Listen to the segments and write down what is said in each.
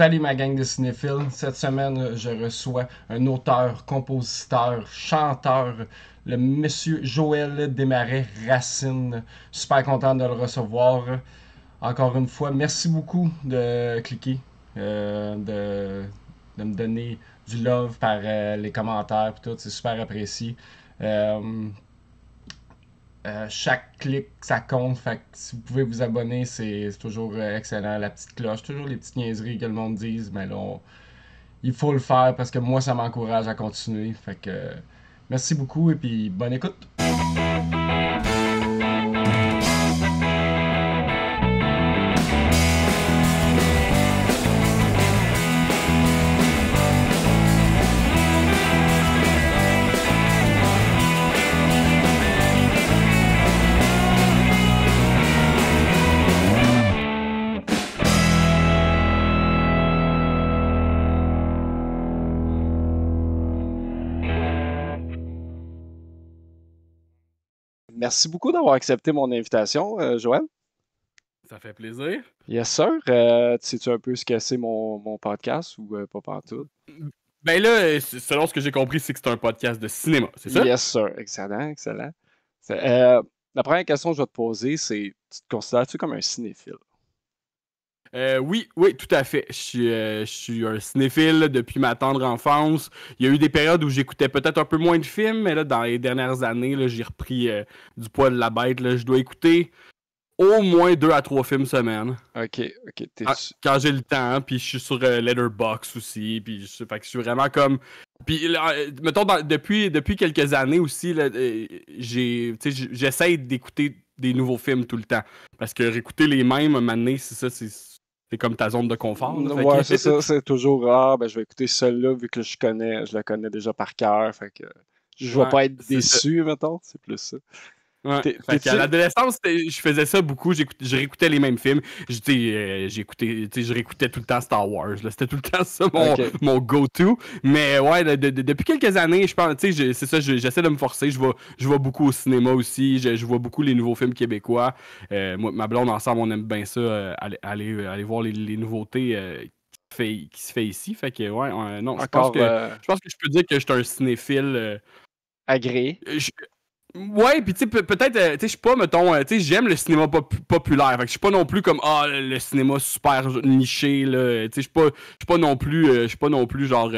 Salut ma gang de cinéphiles. Cette semaine, je reçois un auteur, compositeur, chanteur, le monsieur Joël Desmarais Racine. Super content de le recevoir. Encore une fois, merci beaucoup de cliquer, de me donner du love par les commentaires et tout. C'est super apprécié. Euh, Chaque clic, ça compte. Fait que si vous pouvez vous abonner, c'est toujours excellent. La petite cloche, toujours les petites niaiseries que le monde dise, mais là, il faut le faire parce que moi, ça m'encourage à continuer. Fait que merci beaucoup et puis bonne écoute. Merci beaucoup d'avoir accepté mon invitation, Joël. Ça fait plaisir. Yes, sir. Sais-tu un peu ce que c'est mon podcast ou pas pantoute? Ben là, selon ce que j'ai compris, c'est que c'est un podcast de cinéma, c'est ça? Yes, sir. Excellent, excellent. La première question que je vais te poser, c'est, tu te considères-tu comme un cinéphile? Oui, oui, tout à fait. Je suis un cinéphile depuis ma tendre enfance. Il y a eu des périodes où j'écoutais peut-être un peu moins de films, mais là, dans les dernières années, là, j'ai repris du poids de la bête. Là. Je dois écouter au moins 2 à 3 films semaine. Ok, ok. Quand j'ai le temps, puis je suis sur Letterboxd aussi, puis fait que je suis vraiment comme... Puis, là, mettons, depuis quelques années aussi, là, j'essaie d'écouter des nouveaux films tout le temps. Parce que réécouter les mêmes, à un moment donné, c'est ça, c'est comme ta zone de confort. Là, fait Ouais, que- c'est ça. C'est toujours rare. Ben, je vais écouter celui-là vu que je le connais déjà par cœur. Fait que je vais Ouais, pas être c'est ça. déçu, mettons. C'est plus ça. Ouais. Fait qu'à T'es-tu? l'adolescence, je faisais ça beaucoup. Je réécoutais les mêmes films. Je réécoutais tout le temps Star Wars. Là. C'était tout le temps ça Ok. mon go-to. Mais ouais, depuis quelques années, je pense, c'est ça, j'essaie de me forcer. Je vais beaucoup au cinéma aussi. Je vois beaucoup les nouveaux films québécois. Moi, ma blonde, ensemble, on aime bien ça. Aller voir les nouveautés qui se fait ici. Fait que ouais, non, Encore je pense que je peux dire que je suis un cinéphile. agréé. Ouais, puis tu sais, peut-être, tu sais, je suis pas, mettons, tu sais, j'aime le cinéma populaire. Fait que je suis pas non plus comme, le cinéma super niché, là. Tu sais, je suis pas non plus, genre,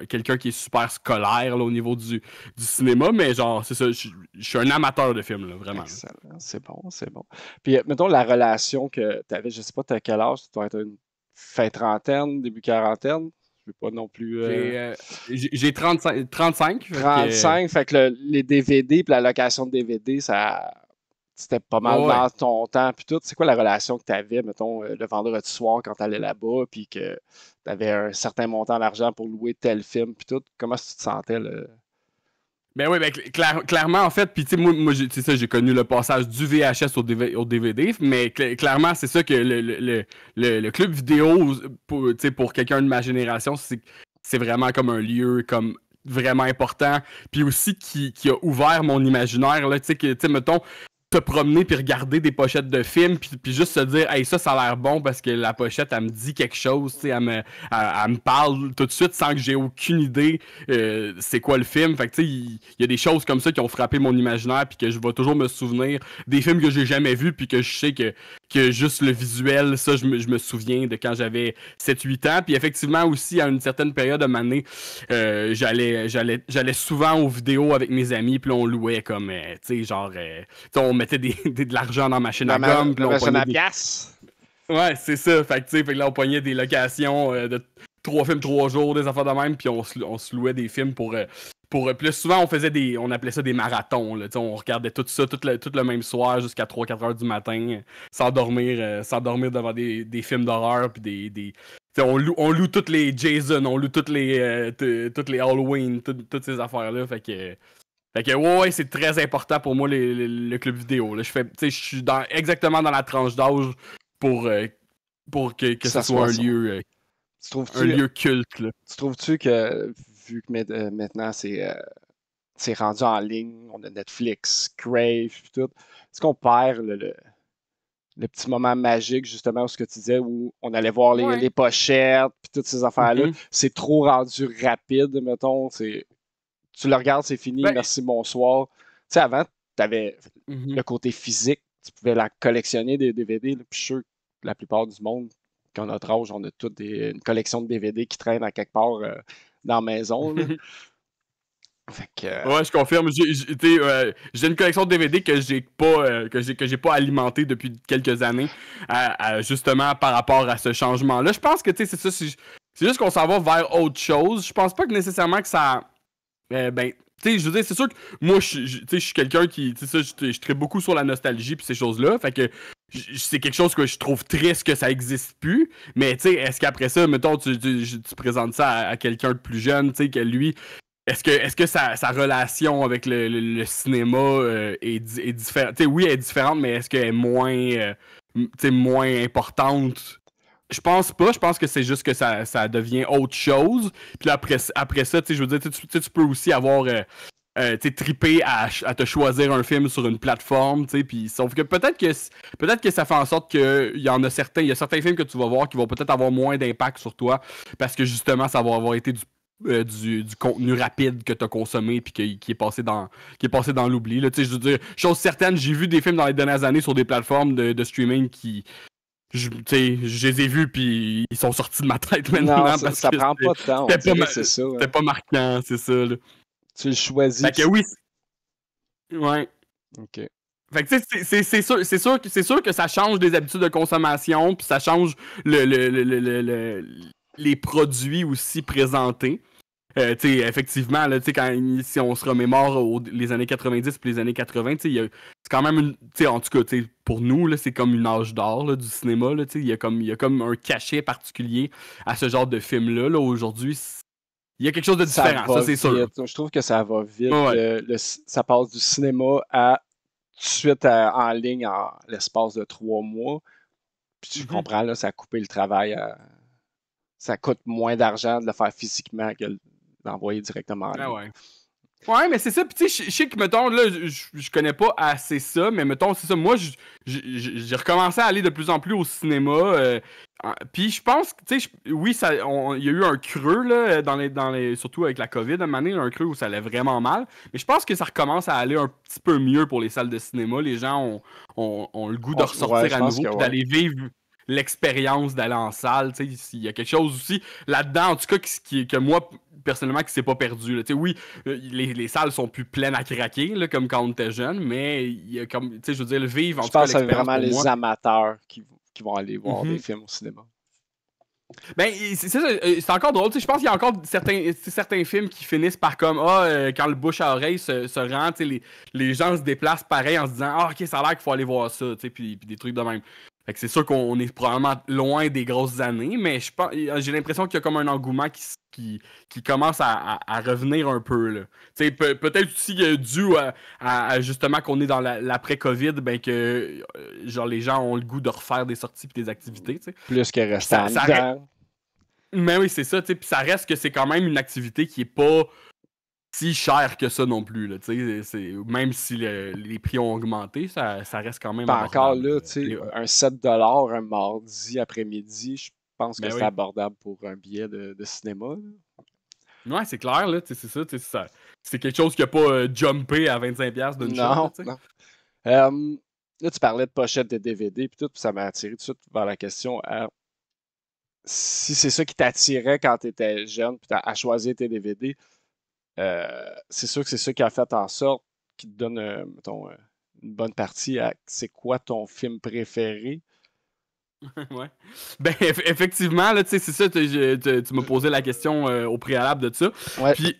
quelqu'un qui est super scolaire, là, au niveau du cinéma, mais genre, c'est ça, je suis un amateur de films, là, vraiment. Excellent, c'est bon, c'est bon. Puis, mettons la relation que tu avais, je sais pas, tu as quel âge, tu dois être une fin trentaine, début quarantaine. Je veux pas non plus. J'ai 35, fait que, 35, fait que les DVD puis la location de DVD, c'était pas mal ouais. dans ton temps. Puis tout, c'est quoi la relation que tu avais, mettons, le vendredi soir quand tu allais là-bas, puis que tu avais un certain montant d'argent pour louer tel film, puis tout? Comment tu te sentais, là? Ben oui, ben clairement, en fait, puis tu sais, moi c'est ça, j'ai connu le passage du VHS au DVD, mais clairement, c'est ça que le club vidéo, tu sais, pour quelqu'un de ma génération, c'est vraiment comme un lieu comme vraiment important, puis aussi qui a ouvert mon imaginaire, là, tu sais, mettons, te promener puis regarder des pochettes de films puis juste se dire hey ça a l'air bon parce que la pochette elle me dit quelque chose, tu sais, elle me parle tout de suite sans que j'ai aucune idée c'est quoi le film. Fait que tu sais, il y a des choses comme ça qui ont frappé mon imaginaire puis que je vais toujours me souvenir des films que j'ai jamais vus puis que je sais que juste le visuel, ça je me souviens de quand j'avais 7 8 ans. Puis effectivement aussi à une certaine période de ma année, j'allais souvent aux vidéos avec mes amis puis on louait comme tu sais genre on mettait de l'argent dans la machine à gomme, puis La là, on machine pognait à des... pièces? Ouais, c'est ça. Fait que là, on pognait des locations de 3 films, 3 jours, des affaires de même, puis on se louait des films pour plus souvent, on appelait ça des marathons. Là, on regardait tout ça, tout le même soir jusqu'à 3 4 heures du matin, sans dormir devant des films d'horreur, puis on loue toutes les Jason, on loue toutes les Halloween, toutes ces affaires-là. Fait que ouais, c'est très important pour moi le club vidéo. Là. Je suis exactement dans la tranche d'âge pour, que Ça ce soit soit ça. Tu un trouves-tu, lieu culte. Là. tu trouves-tu que, vu que maintenant c'est rendu en ligne, on a Netflix, Crave, puis tout, est-ce qu'on perd le petit moment magique, justement, où ce que tu disais, où on allait voir les pochettes, puis toutes ces affaires-là. C'est trop rendu rapide, mettons. Tu le regardes, c'est fini, merci, bonsoir. Tu sais, avant, tu avais le côté physique. Tu pouvais la collectionner des DVD. Là, puis je suis sûr que la plupart du monde, qui a notre âge, on a toutes une collection de DVD qui traîne à quelque part dans la maison. Là. Fait que, ouais, je confirme. J'ai une collection de DVD que j'ai pas alimentée depuis quelques années, justement par rapport à ce changement-là. Je pense que c'est ça. C'est juste qu'on s'en va vers autre chose. Je pense pas que nécessairement que ça. Je veux dire, c'est sûr que moi, je suis quelqu'un qui, je traite beaucoup sur la nostalgie puis ces choses-là. Fait que c'est quelque chose que je trouve triste que ça existe plus. Mais tu sais, est-ce qu'après ça, mettons, tu présentes ça à quelqu'un de plus jeune, tu sais, que lui, est-ce que sa relation avec le cinéma est différente? Tu sais, oui, elle est différente, mais est-ce qu'elle est moins importante? Je pense pas. Je pense que c'est juste que ça devient autre chose. Puis après ça, je veux dire, tu peux aussi avoir trippé à te choisir un film sur une plateforme, puis sauf que peut-être que ça fait en sorte qu'il y a certains films que tu vas voir qui vont peut-être avoir moins d'impact sur toi parce que justement ça va avoir été du contenu rapide que tu as consommé puis qui est passé dans l'oubli. Je veux dire, chose certaine, j'ai vu des films dans les dernières années sur des plateformes de streaming qui je les ai vus puis ils sont sortis de ma tête maintenant. Non, ça prend pas de temps. C'est ça. C'était pas marquant, c'est ça. Là. Tu le choisis. Fait que oui. Ouais. OK. Fait que tu sais, c'est sûr que ça change des habitudes de consommation, puis ça change les produits aussi présentés. Effectivement, là, si on se remémore les années 90 puis les années 80, c'est quand même en tout cas, pour nous, là, c'est comme une âge d'or là, du cinéma. Il y a comme un cachet particulier à ce genre de film-là. Là, aujourd'hui, il y a quelque chose de différent, ça c'est sûr. Je trouve que ça va vite. Ouais. Ça passe du cinéma à tout de suite en ligne en l'espace de 3 mois. Puis tu comprends, là, ça a coupé le travail. Ça coûte moins d'argent de le faire physiquement que d'envoyer directement en ligne. Ah ouais. Ouais, mais c'est ça. Puis tu sais, je sais que, mettons, là, je connais pas assez ça, mais mettons, c'est ça. Moi, j'ai recommencé à aller de plus en plus au cinéma. Puis je pense que, tu sais, oui, il y a eu un creux, là, surtout avec la COVID, à un moment donné, un creux où ça allait vraiment mal. Mais je pense que ça recommence à aller un petit peu mieux pour les salles de cinéma. Les gens ont le goût de ressortir à nouveau, puis d'aller vivre l'expérience d'aller en salle. Tu sais, il y a quelque chose aussi là-dedans, en tout cas, que moi, personnellement, qui s'est pas perdu. Là. Oui, les salles sont plus pleines à craquer, là, comme quand on était jeune, mais il y a comme, je veux dire, le vivre, en tout cas, l'expérience. Je pense que c'est vraiment les amateurs qui vont aller voir des films au cinéma. Ben, c'est encore drôle. Je pense qu'il y a encore certains films qui finissent par comme quand le bouche à oreille se rend, les gens se déplacent pareil en se disant ok, ça a l'air qu'il faut aller voir ça, puis des trucs de même. Fait que c'est sûr qu'on est probablement loin des grosses années, mais j'ai l'impression qu'il y a comme un engouement qui commence à revenir un peu. Là. Peut-être aussi dû à justement qu'on est dans l'après-COVID, ben que genre les gens ont le goût de refaire des sorties et des activités. T'sais. Plus que restant dedans. Mais oui, c'est ça. Puis ça reste que c'est quand même une activité qui est pas si chère que ça non plus. Là, même si les prix ont augmenté, ça reste quand même encore là, un 7$ un mardi après-midi, je pense que c'est abordable pour un billet de cinéma. Là. Ouais, c'est clair, là, c'est ça. C'est quelque chose qui n'a pas jumpé à 25$ d'une chose. Non. Là, tu parlais de pochettes de DVD puis tout, puis ça m'a attiré tout de suite vers la question si c'est ça qui t'attirait quand tu étais jeune, puis à choisir tes DVD. C'est sûr que c'est ça qui a fait en sorte qu'il te donne mettons, une bonne partie à c'est quoi ton film préféré. Ouais. Ben, effectivement, là, c'est ça, tu m'as posé la question au préalable de ça. Ouais. Puis,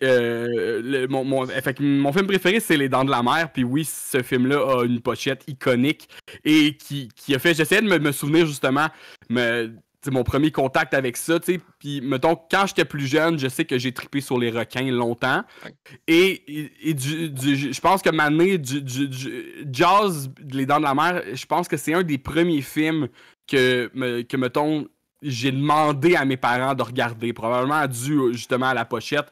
mon film préféré, c'est Les Dents de la Mer. Puis oui, ce film-là a une pochette iconique et qui a fait... J'essayais de me souvenir, justement, mon premier contact avec ça, tu sais, puis mettons, quand j'étais plus jeune, je sais que j'ai trippé sur les requins longtemps, et je pense que m'amener du Jaws, Les Dents de la Mer, je pense que c'est un des premiers films que mettons, j'ai demandé à mes parents de regarder, probablement dû justement à la pochette.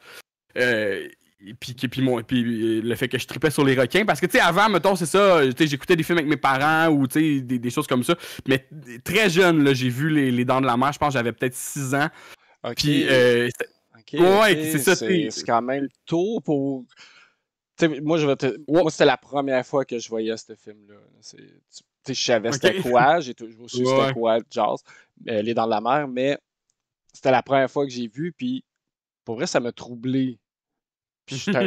puis le fait que je tripais sur les requins, parce que, tu sais, avant, mettons, c'est ça, tu sais, j'écoutais des films avec mes parents, ou, tu sais, des choses comme ça, mais très jeune, là, j'ai vu les Dents de la Mer, je pense que j'avais peut-être 6 ans, puis, c'est ça, c'est quand même tôt pour... Moi, c'était la première fois que je voyais ce film-là. Je savais c'était quoi, j'ai toujours su c'était quoi, Jaws, Les Dents de la Mer, mais c'était la première fois que j'ai vu, puis pour vrai, ça m'a troublé. Puis j'étais un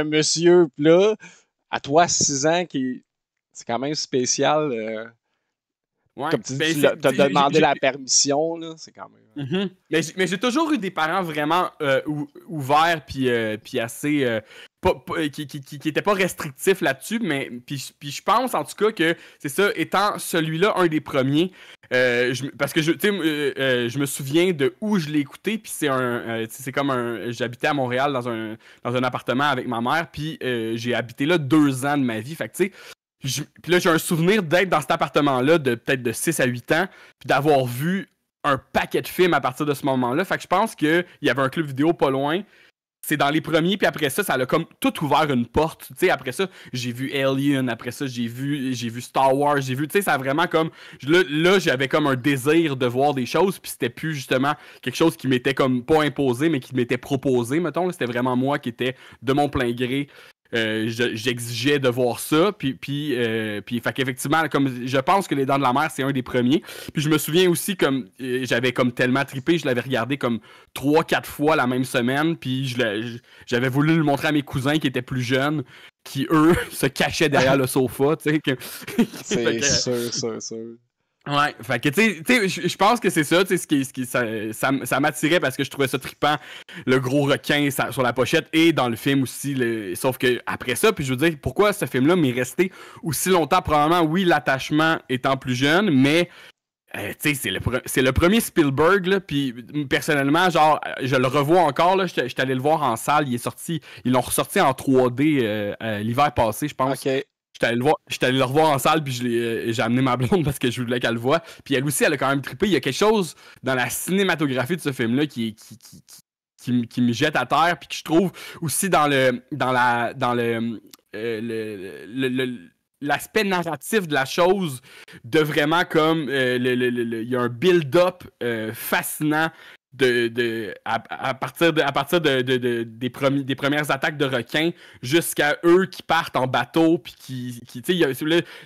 monsieur, puis là, à toi, 6 ans, c'est quand même spécial. Comme tu dis, tu as demandé la permission, là, c'est quand même... Mais j'ai toujours eu des parents vraiment ouverts, puis assez... qui étaient pas restrictifs là-dessus, mais puis je pense en tout cas que c'est ça, étant celui-là un des premiers, parce que je me souviens de où je l'ai écouté, puis c'est comme j'habitais à Montréal dans un appartement avec ma mère, puis j'ai habité là 2 ans de ma vie, fait que tu sais, puis là, j'ai un souvenir d'être dans cet appartement-là de peut-être de 6 à 8 ans, puis d'avoir vu un paquet de films à partir de ce moment-là. Fait que je pense qu'il y avait un club vidéo pas loin. C'est dans les premiers, puis après ça a comme tout ouvert une porte. Tu sais, après ça, j'ai vu Alien, après ça, j'ai vu Star Wars, tu sais, ça a vraiment comme... Là, j'avais comme un désir de voir des choses, puis c'était plus justement quelque chose qui m'était comme pas imposé, mais qui m'était proposé, mettons. C'était vraiment moi qui était de mon plein gré. J'exigeais de voir ça, puis fait qu'effectivement, comme je pense que Les Dents de la Mer, c'est un des premiers. Puis je me souviens aussi comme j'avais comme tellement trippé, je l'avais regardé comme 3-4 fois la même semaine, puis j'avais voulu le montrer à mes cousins qui étaient plus jeunes, qui eux se cachaient derrière le sofa, tu sais. C'est sûr. Ouais, fait que tu sais, je pense que c'est ça, tu sais, ça m'attirait parce que je trouvais ça trippant, le gros requin sur la pochette et dans le film aussi, sauf que après ça, puis je veux dire, pourquoi ce film-là m'est resté aussi longtemps, probablement, oui, l'attachement étant plus jeune, mais tu sais, c'est le premier Spielberg, là, puis personnellement, genre, je le revois encore, là, j'étais allé le voir en salle, ils l'ont ressorti en 3D l'hiver passé, je pense. OK. J'étais allé le revoir en salle, puis j'ai amené ma blonde parce que je voulais qu'elle le voie. Puis elle aussi, elle a quand même trippé. Il y a quelque chose dans la cinématographie de ce film-là qui me jette à terre, puis que je trouve aussi dans l'aspect narratif de la chose, de vraiment comme il y a un build-up fascinant à partir des premières attaques de requins jusqu'à eux qui partent en bateau, puis tu sais,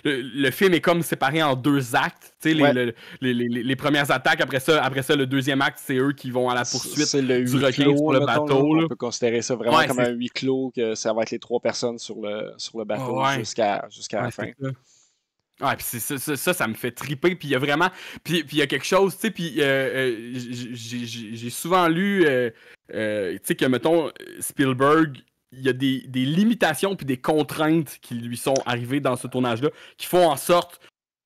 le film est comme séparé en 2 actes, tu sais, les premières attaques, après ça le deuxième acte, c'est eux qui vont à la poursuite du requin sur le bateau. On peut considérer ça vraiment comme un huis clos, que ça va être les 3 personnes sur le bateau jusqu'à la fin. Ouais, puis ça me fait triper, puis il y a vraiment... Puis il y a quelque chose, tu sais, puis j'ai souvent lu, tu sais, que, mettons, Spielberg, il y a des limitations puis des contraintes qui lui sont arrivées dans ce tournage-là, qui font en sorte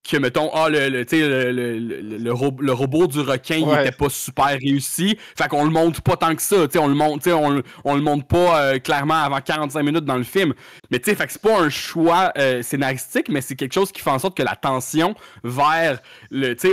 que, mettons, le robot du requin, il était pas super réussi. Fait qu'on le montre pas tant que ça. On le montre pas clairement avant 45 minutes dans le film. Mais tu sais, fait que c'est pas un choix scénaristique, mais c'est quelque chose qui fait en sorte que la tension vers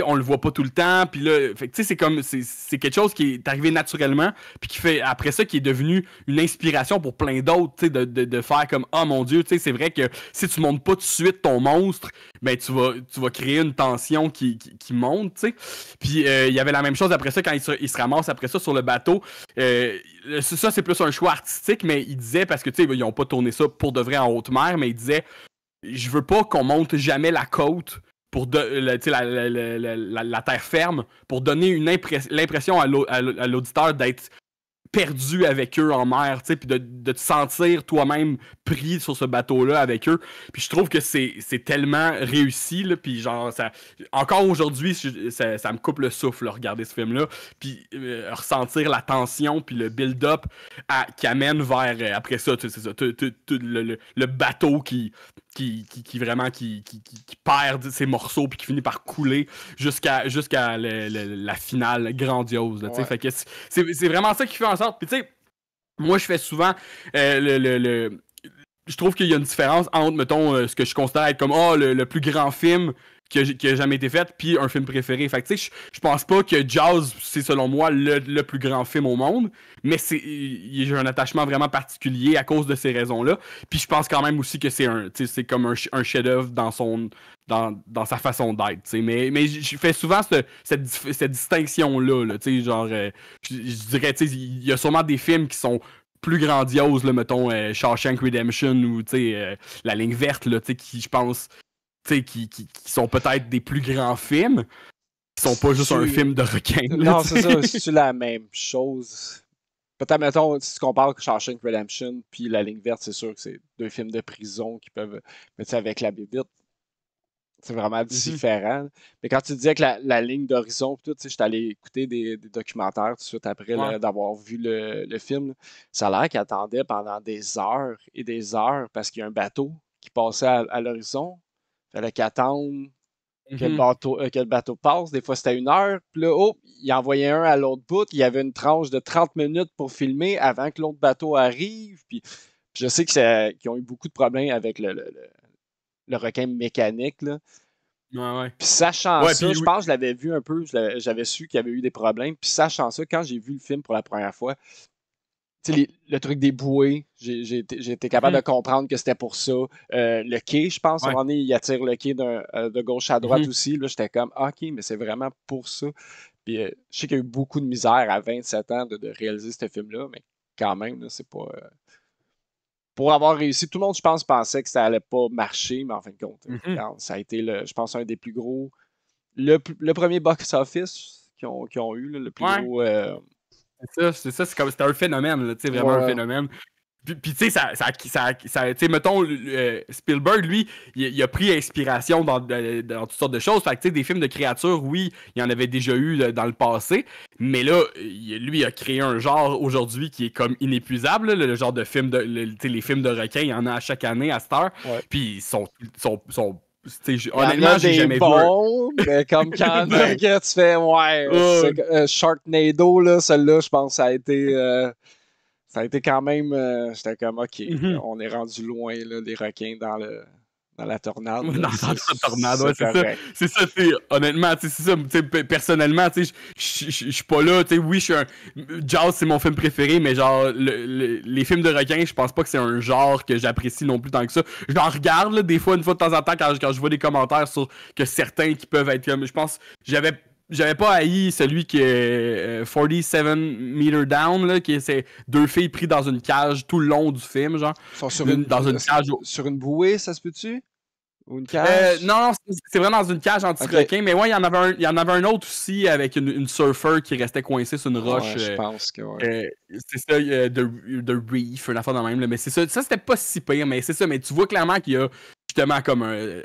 on le voit pas tout le temps. Puis là, fait que tu sais, c'est quelque chose qui est arrivé naturellement, puis qui fait après ça qui est devenu une inspiration pour plein d'autres, tu sais, de faire comme oh mon Dieu, tu sais, c'est vrai que si tu montes pas tout de suite ton monstre, ben tu vas créer une tension qui monte, tu sais. Puis il y avait la même chose après ça quand il se ramasse après ça sur le bateau. Ça, c'est plus un choix artistique, mais il disait, parce que tu sais, ils ont pas tourné ça pour de vrai en haute mer, mais il disait, je veux pas qu'on monte jamais la côte pour la terre ferme, pour donner l'impression à l'auditeur d'être perdu avec eux en mer, tu sais, puis de te sentir toi-même pris sur ce bateau-là avec eux. Puis je trouve que c'est tellement réussi, là, puis genre, encore aujourd'hui, ça me coupe le souffle, là, regarder ce film-là, puis ressentir la tension, puis le build-up qui amène vers, après ça, tu sais, c'est ça, le bateau qui vraiment qui perd ses morceaux puis qui finit par couler jusqu'à la finale grandiose, là, fait que c'est vraiment ça qui fait en sorte. Puis tu sais, moi je fais souvent je trouve qu'il y a une différence entre, mettons, ce que je considère être comme le plus grand film qui a jamais été faite, puis un film préféré. Fait que tu sais, je pense pas que Jaws, c'est selon moi le plus grand film au monde, mais j'ai un attachement vraiment particulier à cause de ces raisons-là. Puis je pense quand même aussi que c'est comme un chef-d'œuvre dans sa façon d'être. Mais je fais souvent cette distinction-là. Là, genre, je dirais, il y a sûrement des films qui sont plus grandioses, là, mettons Shawshank Redemption ou La Ligne Verte, là, qui, je pense, qui sont peut-être des plus grands films, qui sont pas juste un film de requin. Non, c'est ça, c'est la même chose. Peut-être, mettons, si tu compares Shawshank Redemption puis La Ligne Verte, c'est sûr que c'est 2 films de prison qui peuvent. Mais tu sais, avec la bébite, c'est vraiment différent. Mais quand tu disais que la ligne d'horizon, tout, je suis allé écouter des documentaires tout de suite après d'avoir vu le film. Ça a l'air qu'il attendait pendant des heures et des heures parce qu'il y a un bateau qui passait à l'horizon. Il fallait qu'il attende que le bateau passe. Des fois, c'était 1 heure. Puis là, il envoyait un à l'autre bout. Il y avait une tranche de 30 minutes pour filmer avant que l'autre bateau arrive. Puis je sais qu'ils ont eu beaucoup de problèmes avec le requin mécanique. Là. Ouais. Puis sachant ça, je pense que je l'avais vu un peu, j'avais su qu'il y avait eu des problèmes. Puis sachant ça, quand j'ai vu le film pour la première fois, le truc des bouées, j'ai été capable de comprendre que c'était pour ça. Le quai, je pense, à un moment donné, il attire le quai de gauche à droite aussi. Là, j'étais comme, OK, mais c'est vraiment pour ça. Puis je sais qu'il y a eu beaucoup de misère à 27 ans de réaliser ce film-là, mais quand même, là, c'est pas... Pour avoir réussi, tout le monde, je pense, pensait que ça allait pas marcher, mais en fin de compte, regarde, ça a été, je pense, un des plus gros... Le premier box-office qu'ils ont eu, là, le plus gros... C'est ça, c'était un phénomène, là, vraiment un phénomène. Puis tu sais, mettons, Spielberg, lui, il a pris inspiration dans toutes sortes de choses. Fait que, tu sais, des films de créatures, oui, il y en avait déjà eu dans le passé. Mais là, lui, il a créé un genre aujourd'hui qui est comme inépuisable. Là, le genre de film, les films de requins, il y en a à chaque année à cette heure. Puis ils sont honnêtement, j'ai jamais vu. Mais comme quand tu fais, Sharknado, là, celle-là, je pense que ça a été quand même. J'étais comme, OK, on est rendu loin là, des requins dans la tornade. Dans la tornade, c'est ça. Honnêtement, c'est ça. Personnellement, je suis pas là. Oui, Jaws, c'est mon film préféré, mais genre, les films de requins, je pense pas que c'est un genre que j'apprécie non plus tant que ça. Je en regarde, là, des fois, une fois de temps en temps, quand je vois des commentaires sur que certains qui peuvent être comme. Je pense, j'avais pas haï celui qui est 47 Meter Down, là, qui est ces 2 filles prises dans une cage tout le long du film, genre. Ils sont dans une cage. Sur une bouée, ça se peut-tu? Ou une cage? Non, c'est vraiment dans une cage anti-requin, mais ouais, il y en avait un autre aussi avec une surfer qui restait coincée sur une roche. Je pense que c'est ça, de Reef, une affaire de même, là, mais c'est ça. Ça, c'était pas si pire, mais c'est ça. Mais tu vois clairement qu'il y a justement comme un...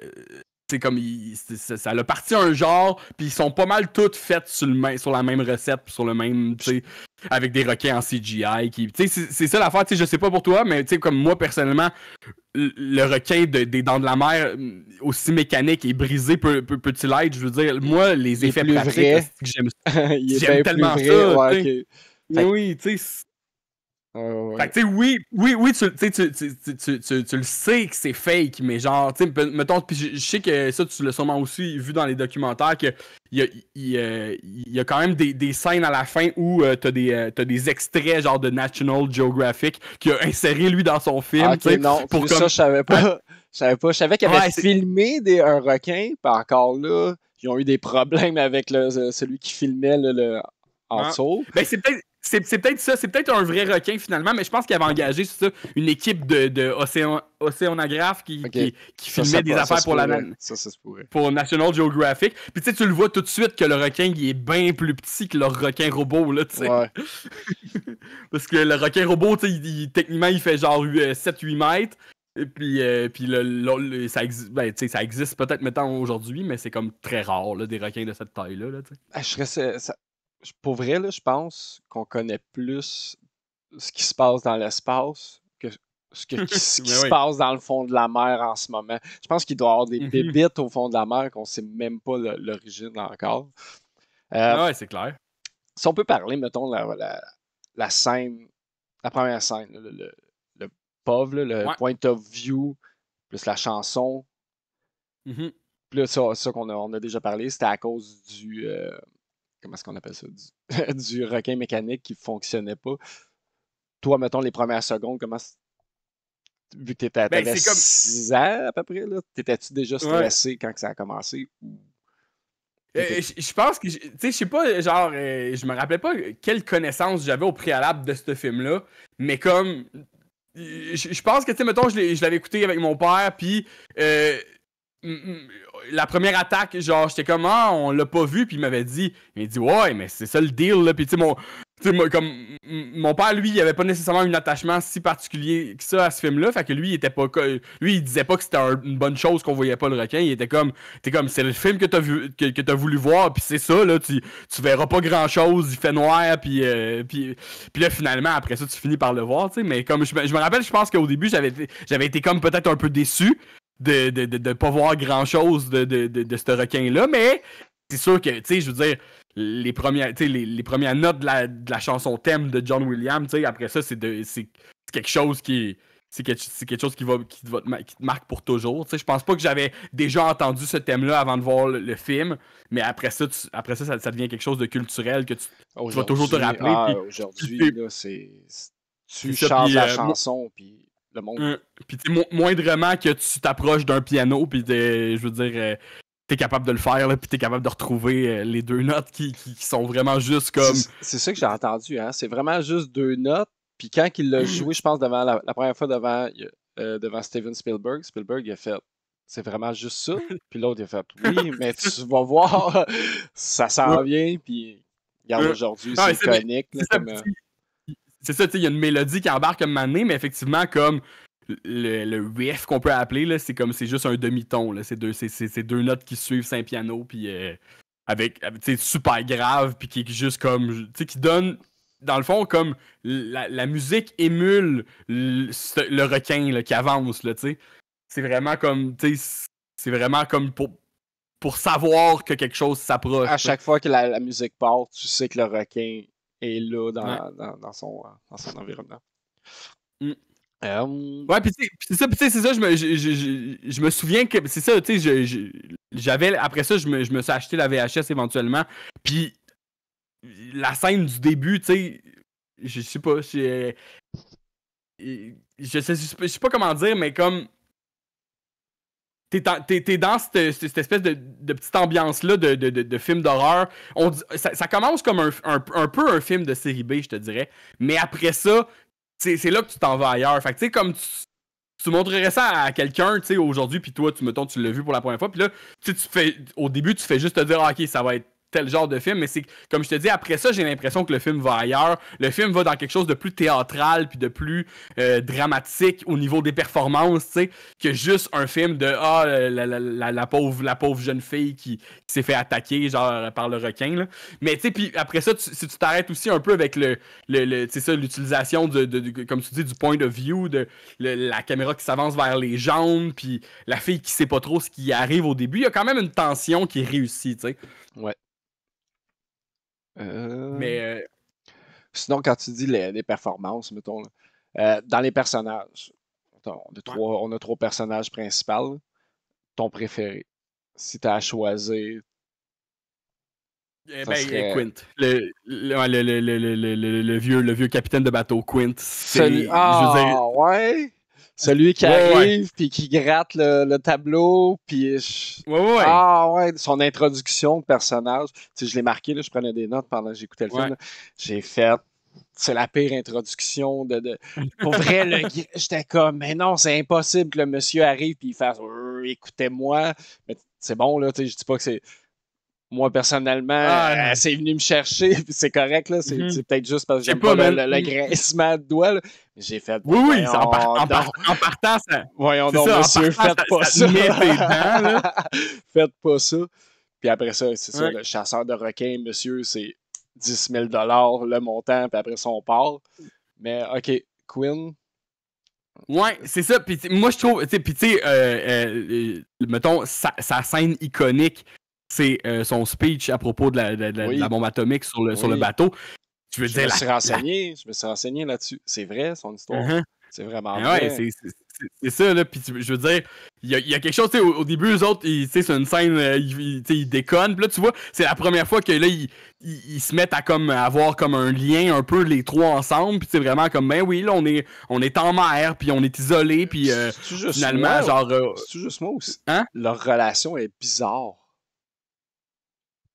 c'est comme ça a parti un genre, puis ils sont pas mal toutes faites sur la même recette, sur le même, tu sais, avec des requins en CGI. C'est ça l'affaire, tu sais, je sais pas pour toi, mais tu sais, comme moi personnellement, le requin des Dents de la Mer, aussi mécanique et brisé peut-il être, je veux dire, moi, les effets pratiques, j'aime tellement ça. Mais oui, tu sais. Fait que, tu sais, oui, tu le sais que c'est fake, mais genre, tu sais, mettons, puis je sais que ça, tu l'as sûrement aussi vu dans les documentaires, que il y a quand même des scènes à la fin où t'as des extraits, genre, de National Geographic qu'il a inséré, lui, dans son film. Ok, non, pour ça, je savais pas. Je savais qu'il avait filmé un requin, puis encore là, ils ont eu des problèmes avec celui qui filmait en dessous. Ben, c'est peut-être ça, c'est peut-être un vrai requin finalement, mais je pense qu'il avait engagé une équipe de océanographes qui filmait des affaires pour National Geographic. Puis tu sais, tu le vois tout de suite que le requin il est bien plus petit que le requin robot, là, tu sais. Ouais. Parce que le requin robot, tu sais, techniquement, il fait genre 7-8 mètres. Et puis ça existe peut-être maintenant aujourd'hui, mais c'est comme très rare, là, des requins de cette taille-là. Là, pour vrai, là, je pense qu'on connaît plus ce qui se passe dans l'espace que ce qui se passe dans le fond de la mer en ce moment. Je pense qu'il doit y avoir des bébites au fond de la mer qu'on ne sait même pas l'origine encore. Ouais, c'est clair. Si on peut parler, mettons, la scène, la première scène, le POV, le point of view, plus la chanson. Puis là, ça on a déjà parlé, c'était à cause du... comment est-ce qu'on appelle ça? Du requin mécanique qui fonctionnait pas. Toi, mettons, les premières secondes, vu que t'avais 6 ans à peu près, là, t'étais-tu déjà stressé quand ça a commencé? Je pense que, tu sais, je sais pas, genre, je me rappelais pas quelle connaissance j'avais au préalable de ce film-là, mais comme, je pense que, tu sais, mettons, je l'avais écouté avec mon père, puis la première attaque, genre, j'étais comme, on l'a pas vu, puis il m'avait dit, ouais, mais c'est ça le deal, là, puis tu sais, comme, mon père, lui, il avait pas nécessairement un attachement si particulier que ça à ce film-là, fait que lui, il disait pas que c'était une bonne chose qu'on voyait pas le requin, il était comme, c'est le film que t'as voulu voir, puis c'est ça, là, tu verras pas grand-chose, il fait noir, puis là, finalement, après ça, tu finis par le voir, tu sais, mais comme, je me rappelle, je pense qu'au début, j'avais été comme peut-être un peu déçu, de pas voir grand chose de ce requin-là, mais c'est sûr que, tu sais, je veux dire, les premières notes de la chanson thème de John Williams, tu sais, après ça, c'est quelque chose qui c'est quelque chose qui te marque pour toujours. Tu sais, je pense pas que j'avais déjà entendu ce thème-là avant de voir le film, mais après ça, ça devient quelque chose de culturel que tu vas toujours te rappeler. Aujourd'hui, là, tu chantes la chanson, puis le monde... Puis moindrement que tu t'approches d'un piano, puis je veux dire, t'es capable de le faire, là, puis t'es capable de retrouver les deux notes qui sont vraiment juste comme... C'est ça que j'ai entendu, hein. C'est vraiment juste deux notes, puis quand il l'a joué, je pense, devant la première fois devant Steven Spielberg, il a fait... C'est vraiment juste ça. Puis l'autre, il a fait « Oui, mais tu vas voir, ça s'en vient, puis... Regarde, aujourd'hui, c'est iconique. » C'est ça, tu sais, il y a une mélodie qui embarque comme mané, mais effectivement, comme le riff qu'on peut appeler, là, c'est juste un demi-ton, là. C'est deux notes qui suivent cinq pianos, puis avec tu sais, super grave, puis qui est juste comme, tu sais, qui donne, dans le fond, comme la musique émule le requin, là, qui avance, là, tu sais. C'est vraiment comme, tu sais, c'est vraiment comme pour savoir que quelque chose s'approche. À chaque fois que la musique part, tu sais que le requin est là dans son environnement. Ouais, puis c'est ça, je me souviens que c'est ça, tu sais, j'avais, après ça, je me suis acheté la VHS éventuellement, puis la scène du début, tu sais, je sais pas, je sais pas comment dire, mais comme t'es dans cette espèce de petite ambiance-là de film d'horreur. Ça commence comme un peu un film de série B, je te dirais. Mais après ça, c'est là que tu t'en vas ailleurs. Fait que tu sais, comme tu montrerais ça à quelqu'un, tu sais, aujourd'hui, puis toi, tu l'as vu pour la première fois, puis là, tu fais, au début, tu fais juste te dire, ok, ça va être tel genre de film, mais c'est comme je te dis, après ça, j'ai l'impression que le film va ailleurs. Le film va dans quelque chose de plus théâtral puis de plus dramatique au niveau des performances, tu sais, que juste un film de la pauvre jeune fille qui s'est fait attaquer genre par le requin, là. Mais tu sais, puis après ça, si tu t'arrêtes aussi un peu avec c'est ça, l'utilisation de comme tu dis, du point of view, de la caméra qui s'avance vers les jambes, puis la fille qui sait pas trop ce qui arrive au début, il y a quand même une tension qui est réussie, tu sais. Ouais. Mais sinon, quand tu dis les performances, mettons, dans les personnages, on a trois personnages principaux. Ton préféré, si tu as à choisir, serait... Quint. Le vieux capitaine de bateau, Quint. Ouais! Celui qui arrive, puis qui gratte le tableau, puis... Ouais. Ah ouais, son introduction de personnage. Tu sais, je l'ai marqué, là, je prenais des notes pendant que j'écoutais le film. Là. J'ai fait... C'est la pire introduction Pour vrai, j'étais comme, mais non, c'est impossible que le monsieur arrive puis il fasse « Écoutez-moi ». Mais c'est bon, là, tu sais, je dis pas que c'est... Moi, personnellement, c'est venu me chercher, puis c'est correct, là. C'est peut-être juste parce que j'aime pas le grincement de doigts, là. J'ai fait... Oui, en partant, ça... Voyons donc, monsieur, faites pas ça. Faites pas ça. Puis après ça, c'est ça, le chasseur de requins, monsieur, c'est 10 000 $ le montant, puis après ça, on part. Mais, OK, Quinn... Ouais, c'est ça. Puis moi, je trouve... Puis tu sais, mettons, sa scène iconique, c'est son speech à propos de la bombe atomique sur le bateau. Je me suis renseigné là-dessus. C'est vrai, son histoire. C'est vraiment vrai. c'est ça, là. Puis je veux dire, il y a quelque chose, tu sais, au début, eux autres, c'est une scène, ils déconnent. Puis là, tu vois, c'est la première fois que là, ils se mettent à comme avoir comme un lien un peu les trois ensemble. Puis c'est vraiment comme, ben oui, là, on est en mer, puis on est isolés, puis finalement, genre. C'est juste moi aussi. Hein? Leur relation est bizarre.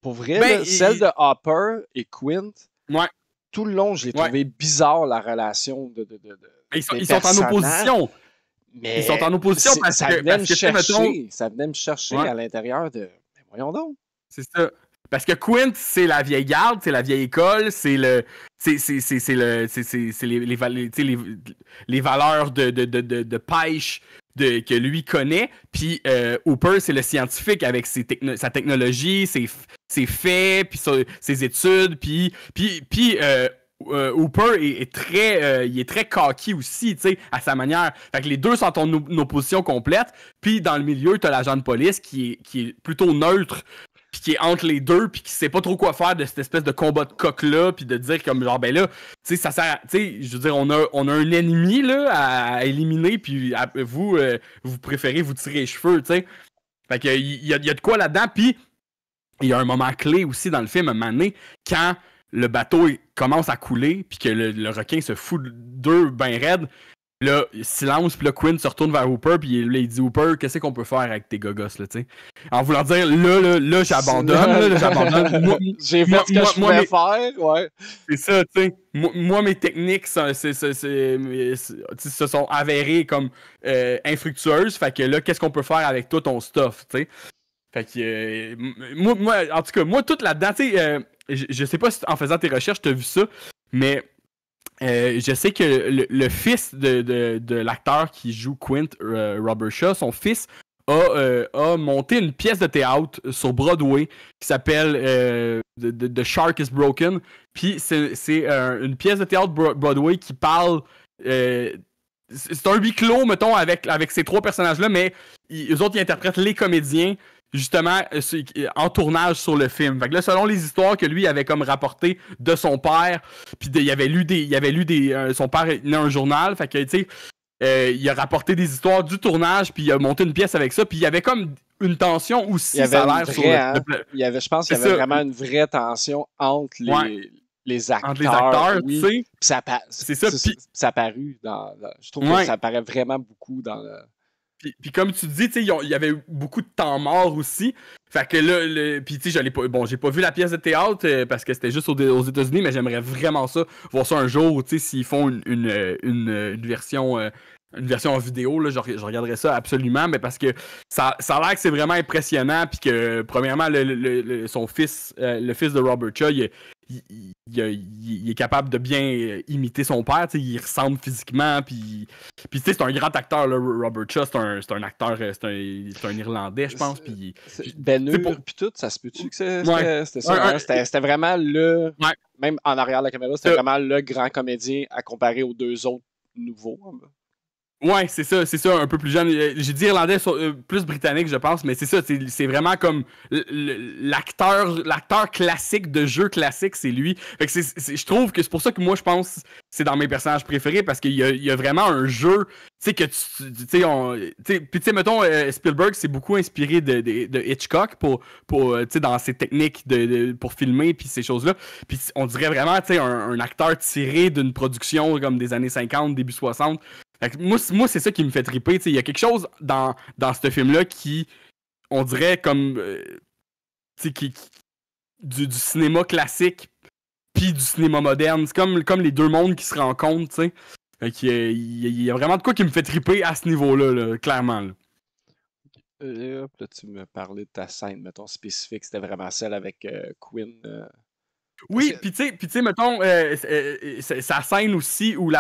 Pour vrai, là, celle de Hopper et Quint, tout le long, je l'ai trouvé bizarre, la relation de ils sont en opposition. Mais ils sont en opposition parce que ça venait me chercher à l'intérieur de... Mais voyons donc. C'est ça. Parce que Quint, c'est la vieille garde, c'est la vieille école, c'est les valeurs de pêche que lui connaît. Puis Hooper, c'est le scientifique avec sa technologie, ses faits, puis ses études. Puis Hooper est très cocky aussi, tu sais, à sa manière. Fait que les deux sont en opposition complète. Puis dans le milieu, t'as l'agent de police qui est plutôt neutre, puis qui est entre les deux, puis qui sait pas trop quoi faire de cette espèce de combat de coq-là, puis de dire comme genre, ben là, tu sais, ça sert, tu sais, je veux dire, on a un ennemi, là, à éliminer, puis vous préférez vous tirer les cheveux, tu sais. Fait que il y a de quoi là-dedans, puis il y a un moment clé aussi dans le film, à un moment donné, quand le bateau commence à couler, puis que le requin se fout d'eux ben raide. Là, silence, puis là, Quint se retourne vers Hooper, puis là, il dit Hooper, qu'est-ce qu'on peut faire avec tes gogos, là, tu sais. En voulant dire, là, j'abandonne, j'abandonne. J'ai fait ce que je pouvais faire, ouais. C'est ça, tu sais. Moi, mes techniques se sont avérées comme infructueuses, fait que là, qu'est-ce qu'on peut faire avec toi, ton stuff, tu sais. Fait que, moi, en tout cas, moi, tout là-dedans, tu sais, je sais pas si en faisant tes recherches, t'as vu ça, mais je sais que le fils de l'acteur qui joue Quint, Robert Shaw, son fils a monté une pièce de théâtre sur Broadway qui s'appelle The Shark is Broken. Puis c'est une pièce de théâtre Broadway qui parle... c'est un huis clos, mettons, avec ces trois personnages-là, mais eux autres, ils interprètent les comédiens justement en tournage sur le film. Fait que là, selon les histoires que lui avait comme rapporté de son père, puis il avait lu son père tenait un journal, fait que tu sais, il a rapporté des histoires du tournage, puis il a monté une pièce avec ça, puis il y avait comme une tension aussi, ça a l'air sur je pense qu'il y avait vraiment une vraie tension entre les acteurs. Entre les acteurs, tu sais. C'est ça. Ça a paru je trouve que ça apparaît vraiment beaucoup dans le... Puis comme tu dis, tu sais, il y avait beaucoup de temps mort aussi. Fait que là, puis tu sais, j'ai pas vu la pièce de théâtre parce que c'était juste aux États-Unis, mais j'aimerais vraiment ça, voir ça un jour, tu sais, s'ils font une version en vidéo, là, je regarderais ça absolument, mais parce que ça a l'air que c'est vraiment impressionnant, puis que premièrement, son fils, le fils de Robert Shaw, il est capable de bien imiter son père, il ressemble physiquement, puis tu sais, c'est un grand acteur, là, Robert Shaw, c'est un acteur, c'est un Irlandais, je pense, puis... Ben puis tout, ça se peut-tu que c'était ça? C'était vraiment même en arrière de la caméra, c'était vraiment le grand comédien à comparer aux deux autres nouveaux. Ouais, c'est ça, un peu plus jeune. J'ai dit irlandais, plus britannique, je pense, mais c'est ça, c'est vraiment comme l'acteur classique de jeu classique, c'est lui. Fait que je trouve que c'est pour ça que moi, je pense c'est dans mes personnages préférés, parce qu'il y a vraiment un jeu, tu sais, que puis tu sais, mettons, Spielberg s'est beaucoup inspiré de Hitchcock pour tu sais, dans ses techniques pour filmer, puis ces choses-là. Puis on dirait vraiment, tu sais, un acteur tiré d'une production comme des années 50, début 60. Fait que moi, c'est ça qui me fait triper. Il y a quelque chose dans ce film-là qui, on dirait, comme du cinéma classique puis du cinéma moderne. C'est comme les deux mondes qui se rencontrent. T'sais. Fait qu'il y a vraiment de quoi qui me fait triper à ce niveau-là, là, clairement. Là. Là, tu me parlais de ta scène, mettons, spécifique. C'était vraiment celle avec Quinn. Oui, puis tu sais, mettons, sa scène aussi où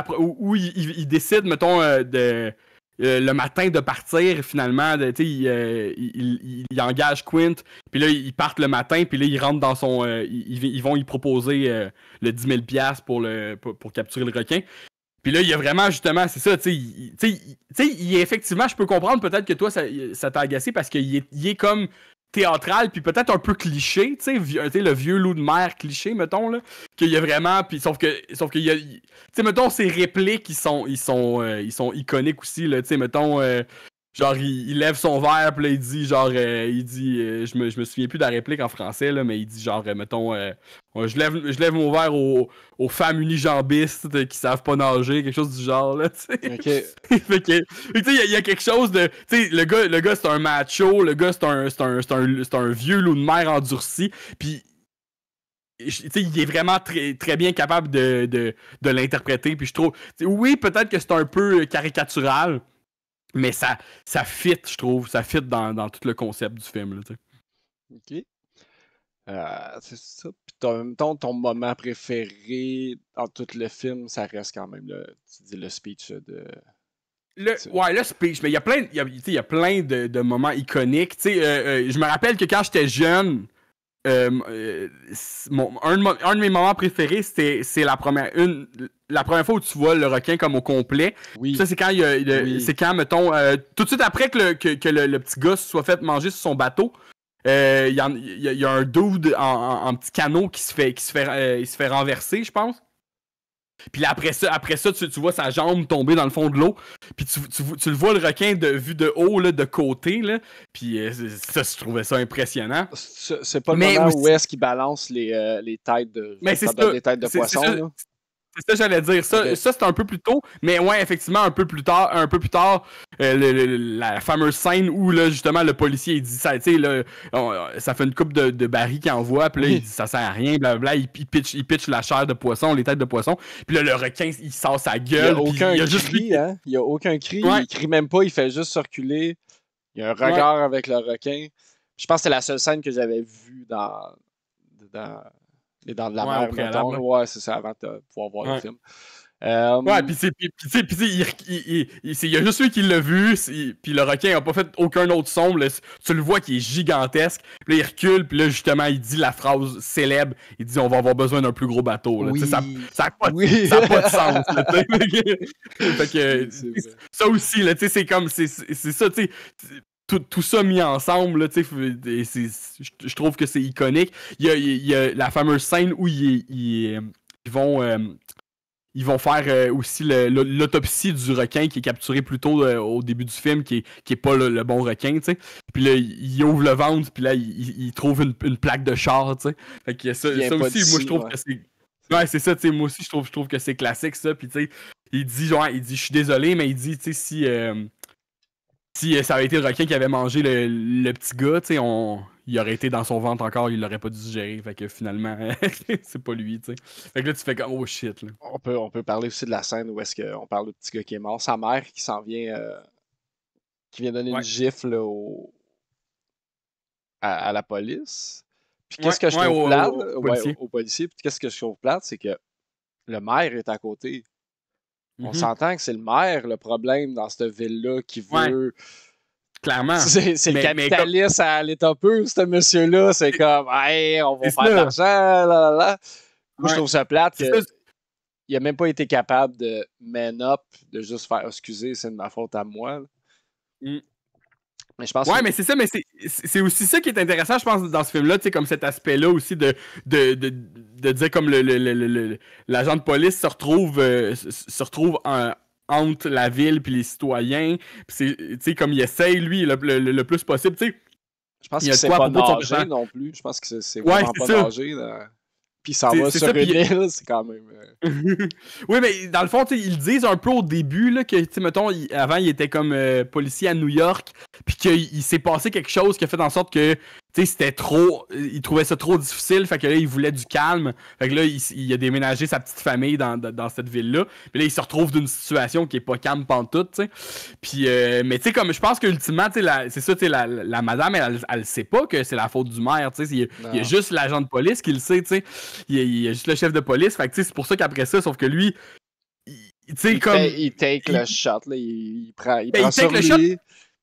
il décide, mettons, le matin de partir, finalement, tu sais, il engage Quint, puis là, ils partent le matin, puis là, ils rentrent dans son... ils vont y proposer le 10 000$ pour capturer le requin. Puis là, il y a vraiment, justement, c'est ça, tu sais, effectivement, je peux comprendre peut-être que toi, ça t'a agacé, parce qu'il est comme... théâtral, puis peut-être un peu cliché, tu sais, le vieux loup de mer cliché, mettons, là, qu'il y a vraiment, puis sauf que il y a, tu sais, mettons, ces répliques, ils sont iconiques aussi, là, tu sais, mettons, genre, il lève son verre, puis là, il dit, genre, je me souviens plus de la réplique en français, là, mais il dit, genre, mettons, je lève mon verre aux femmes unijambistes qui savent pas nager, quelque chose du genre, là, tu sais. OK. Fait que, tu sais, il y a quelque chose de, tu sais, le gars, c'est un macho, le gars, c'est un vieux loup de mer endurci, puis tu sais, il est vraiment très, très bien capable de l'interpréter, puis je trouve, oui, peut-être que c'est un peu caricatural, mais ça fit, je trouve. Ça fit dans tout le concept du film. Là, OK. C'est ça. Puis en même temps, ton moment préféré dans tout le film, ça reste quand même tu dis le speech de... Le speech. Mais il y a plein de moments iconiques. Je me rappelle que quand j'étais jeune, un de mes moments préférés, c'est la première fois où tu vois le requin comme au complet. Oui. Ça, c'est quand c'est quand, mettons, tout de suite après que le petit gars soit fait manger sur son bateau, il y a un dude en petit canot il se fait renverser, je pense. Puis là, après ça tu vois sa jambe tomber dans le fond de l'eau. Puis tu le vois, le requin vu de haut, là, de côté. Là. Puis ça, je trouvais ça impressionnant. C'est pas le moment où est-ce qu'il balance les têtes de... Mais c'est ça. Les têtes de poisson, C'est ça, j'allais dire. Ça, okay. Ça c'est un peu plus tôt. Mais ouais, effectivement, un peu plus tard, la fameuse scène où là, justement, le policier il dit ça, tu sais, là, ça fait une coupe de barils qu'il envoie, puis là, il dit ça sert à rien, blablabla, il pitch la chair de poisson, les têtes de poisson, puis là, le requin, il sort sa gueule. Il y a juste cri, hein? Il y a aucun cri, il crie même pas, il fait juste circuler. Il y a un regard avec le requin. Je pense que c'est la seule scène que j'avais vue dans Les Dents de la Mer, mettons. Ouais, c'est ça, avant de pouvoir voir le film. Ouais, pis il y a juste lui qui l'a vu, pis le requin a pas fait aucun autre son, là, tu le vois qui est gigantesque, pis là il recule, pis là justement il dit la phrase célèbre, il dit on va avoir besoin d'un plus gros bateau, là. Oui. Ça a pas de sens, là, fait que, ça aussi, là, tu sais, c'est comme, c'est ça, tu sais, tout ça mis ensemble, là, je trouve que c'est iconique. Il y a la fameuse scène où ils vont faire aussi l'autopsie du requin qui est capturé plus tôt au début du film, qui est pas le bon requin, tu sais. Puis là, il ouvre le ventre, puis là, il trouve une plaque de char, tu sais. Fait que ça aussi, moi, je trouve que c'est... Ouais, c'est ça, tu sais, moi aussi, je trouve que c'est classique, ça. Puis, tu sais, il dit, je suis désolé, mais il dit, tu sais, si ça avait été le requin qui avait mangé le petit gars, tu sais, il aurait été dans son ventre encore, il l'aurait pas dû digérer. Fait que finalement, c'est pas lui, tu sais. Fait que là, tu fais comme, oh shit, là. On peut parler aussi de la scène où est-ce qu'on parle du petit gars qui est mort. Sa mère qui s'en vient, qui vient donner une gifle à la police. Puis qu'est-ce que je trouve plate au policier. Puis qu'est-ce que je trouve plate, c'est que le maire est à côté. On s'entend que c'est le maire le problème dans cette ville-là qui veut... Clairement. C'est le capitaliste à l'état pur, ce monsieur-là. C'est comme, hey, on va faire de l'argent, là. Moi, je trouve ça plate. Il a même pas été capable de man up, de juste faire, excusez, c'est de ma faute à moi. Mais je pense mais c'est ça, mais c'est aussi ça qui est intéressant, je pense, dans ce film-là, tu sais, comme cet aspect-là aussi de dire comme l'agent de police se retrouve entre la ville puis les citoyens, puis tu sais, comme il essaye, lui, le plus possible, tu sais. Je pense qu'il sait pas nager non plus. Je pense que c'est vraiment pas nager. Puis ça va sur une île, c'est quand même... Oui, mais dans le fond, ils disent un peu au début là, que, mettons, avant, il était comme policier à New York, puis qu'il s'est passé quelque chose qui a fait en sorte que, c'était trop... Il trouvait ça trop difficile, fait que là, il voulait du calme. Fait que là, il a déménagé sa petite famille dans cette ville-là. Puis là, il se retrouve d'une situation qui est pas calme pantoute, tu sais. Puis, mais tu sais, comme je pense qu'ultimement, c'est ça, la madame, elle sait pas que c'est la faute du maire, tu sais. Il y a juste l'agent de police qui le sait, tu sais. Il y a juste le chef de police, fait que c'est pour ça qu'après ça, sauf que lui, il take le shot, là, il prend sur lui. Shot,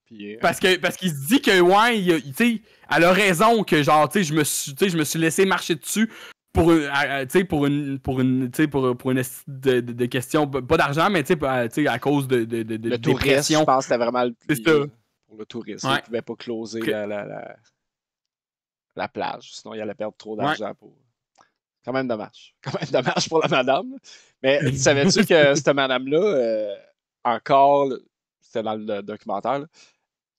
puis, parce qu'il se dit que, ouais, tu sais, elle a raison que, genre, tu sais, je me suis laissé marcher dessus pour une de question, pas d'argent, mais tu sais, à cause de le tourisme, je pense que c'était vraiment pour le tourisme. Il pouvait pas closer la... la plage. Sinon, il allait perdre trop d'argent pour. Quand même dommage. Quand même dommage pour la madame. Mais savais-tu que cette madame-là, encore, c'était dans le documentaire, là,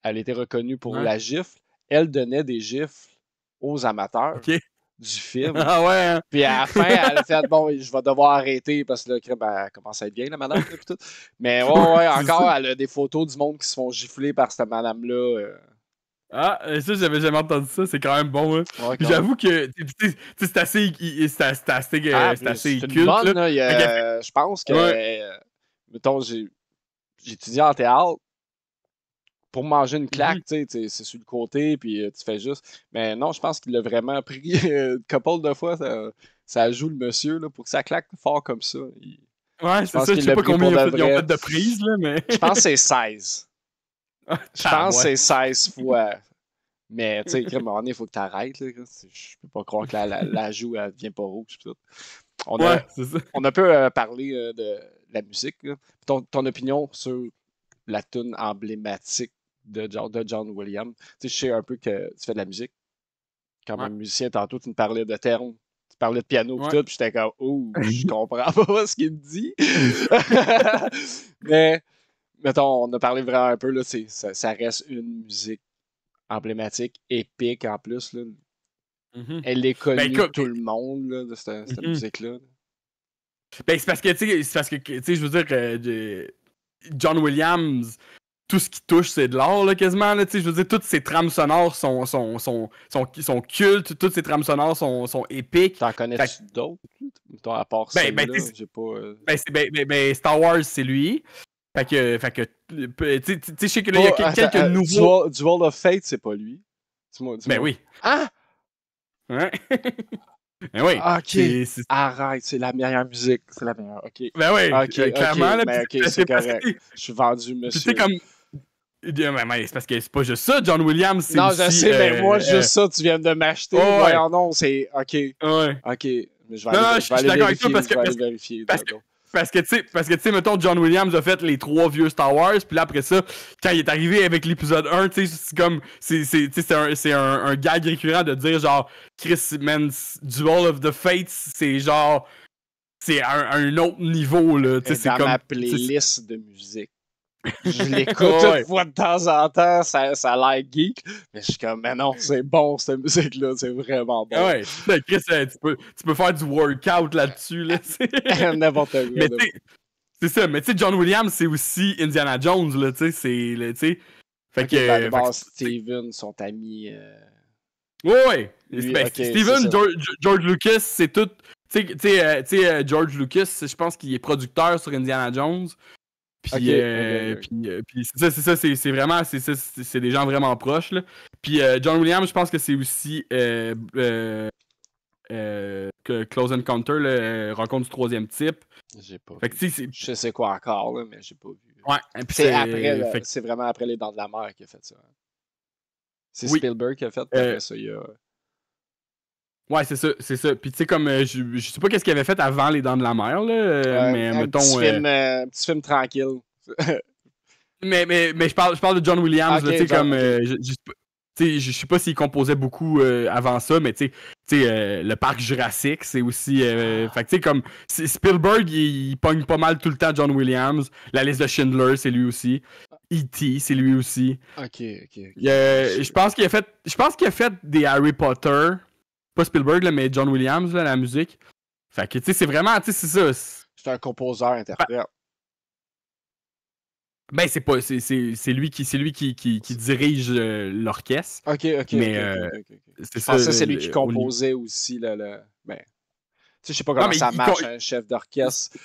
elle était reconnue pour la gifle. Elle donnait des gifles aux amateurs du film. Ah ouais, hein? Puis à la fin, elle a fait bon, je vais devoir arrêter parce que là, elle commence à être vieille, la madame. Là, tout. Mais ouais, encore, elle a des photos du monde qui se font gifler par cette madame-là. Ah, ça, j'avais jamais entendu ça. C'est quand même bon. Hein. Ouais, j'avoue que c'est assez culte. Bonne, là. Je pense que, mettons, j'ai étudié en théâtre. Pour manger une claque, tu sais, c'est sur le côté, puis tu fais juste. Mais non, je pense qu'il l'a vraiment pris une couple de fois. Ça joue le monsieur, là, pour que ça claque fort comme ça. Ouais, c'est ça. Je sais pas combien ils ont fait de prises, là, mais. Je pense que c'est 16. Je pense que c'est 16 fois. Mais, tu sais, à un moment donné, il faut que tu arrêtes. Je peux pas croire que la joue, elle devient pas rouge. Tout. On a peu parlé de la musique. Ton opinion sur la tune emblématique de John Williams. Tu sais, je sais un peu que tu fais de la musique. Quand même musicien, tantôt, tu me parlais de terme. Tu parlais de piano et tout, puis j'étais comme, je comprends pas ce qu'il me dit. Mais, mettons, on a parlé vraiment un peu, là, ça reste une musique emblématique, épique en plus. Là. Elle est connue de tout le monde, là, de cette musique-là. Ben, c'est parce que, tu sais, je veux dire, John Williams, tout ce qui touche, c'est de l'art, là, quasiment. Là, je veux dire, toutes ces trames sonores sont cultes, toutes ces trames sonores sont épiques. T'en connais-tu d'autres? À part ça, j'ai pas... Star Wars, c'est lui. Fait que tu sais, je sais que là, il y a quelques nouveaux... Duel of Fate, c'est pas lui. Dis-moi. Ben oui. Ah! Ouais. Ben oui. Ok. Arrête, c'est la meilleure musique. C'est la meilleure. Ok. Ben oui. Clairement, là. Ben, c'est correct. Je suis vendu, monsieur. Tu sais, comme. Mais c'est parce que c'est pas juste ça, John Williams, c'est non, aussi... je sais, mais moi, juste ça, tu viens de m'acheter. Voyons, non, c'est... OK. Ouais. OK. Mais je vais aller d'accord avec toi parce que... vérifier. Parce que, tu sais, mettons, John Williams a fait les 3 vieux Star Wars, puis là, après ça, quand il est arrivé avec l'épisode 1, tu sais, c'est comme... C'est un gag récurrent de dire, genre, Chris, man, Duel of the Fates, c'est genre... C'est un autre niveau, là. Tu sais, c'est comme... ma playlist de musique. Je l'écoute une fois de temps en temps, ça a l'air geek, mais je suis comme, mais non, c'est bon cette musique-là, c'est vraiment bon. Ouais, Chris, tu peux faire du workout là-dessus, là. N'importe quoi. Mais c'est ça, mais tu sais, John Williams, c'est aussi Indiana Jones, là, tu sais, Fait que... Steven, son ami... Ouais. Steven, George Lucas, c'est tout... Tu sais, George Lucas, je pense qu'il est producteur sur Indiana Jones. Puis, puis c'est ça, c'est vraiment, c'est des gens vraiment proches, là. Puis John Williams, je pense que c'est aussi Close Encounter, là, Rencontre du troisième type. J'ai pas fait vu. Je sais quoi encore, là, mais j'ai pas vu. Ouais. C'est vraiment après Les Dents de la Mer qui a fait ça. C'est Spielberg qui a fait, après ça, il y a... Ouais, c'est ça. Puis tu sais, comme, je sais pas qu'est-ce qu'il avait fait avant Les Dents de la Mer, là, mais mettons... Un petit film tranquille. mais je parle de John Williams, là, tu sais, comme... Je sais pas s'il composait beaucoup avant ça, mais tu sais, le parc Jurassique, c'est aussi... Fait que tu sais, comme... Spielberg, il pogne pas mal tout le temps John Williams. La liste de Schindler, c'est lui aussi. E.T., c'est lui aussi. Ok. Je pense qu'il a fait des Harry Potter... Pas Spielberg, là, mais John Williams, là, la musique. Fait que, tu sais, c'est vraiment, tu sais, c'est ça. C'est un composeur-interprète. Ben, c'est lui qui dirige l'orchestre. Ok. Mais, c'est ça. C'est lui qui composait aussi, là. Ben, tu sais, je sais pas comment ça marche, un chef d'orchestre.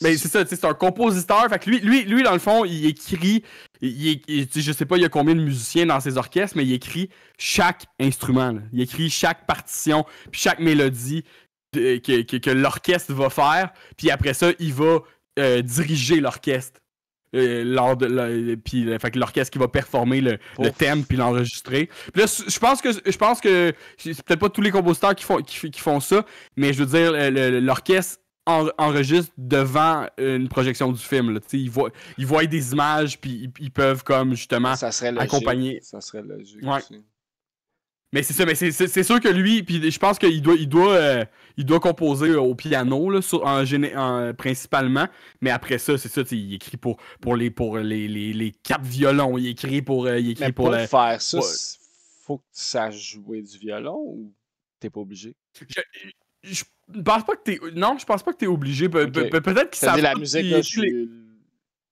Ben, c'est ça, c'est un compositeur. Fait que lui, dans le fond, il écrit. Je sais pas il y a combien de musiciens dans ses orchestres, mais il écrit chaque instrument. Là. Il écrit chaque partition, puis chaque mélodie que l'orchestre va faire. Puis après ça, il va diriger l'orchestre. Fait que l'orchestre qui va performer le thème puis l'enregistrer. Puis là, je pense que c'est peut-être pas tous les compositeurs qui font ça, mais je veux dire, l'orchestre enregistre devant une projection du film. Là. Ils voient des images, puis ils peuvent comme justement ça serait logique, accompagner. Ça serait logique ouais. aussi. Mais c'est ça, mais c'est sûr que lui, puis je pense qu'il doit composer au piano là, principalement, mais après ça, c'est ça, il écrit pour les 4 violons, il écrit pour mais pour faire ça, faut que tu saches jouer du violon ou t'es pas obligé? Je pense pas que t'es. Non, je pense pas que t'es obligé. Peut-être que ça. La musique,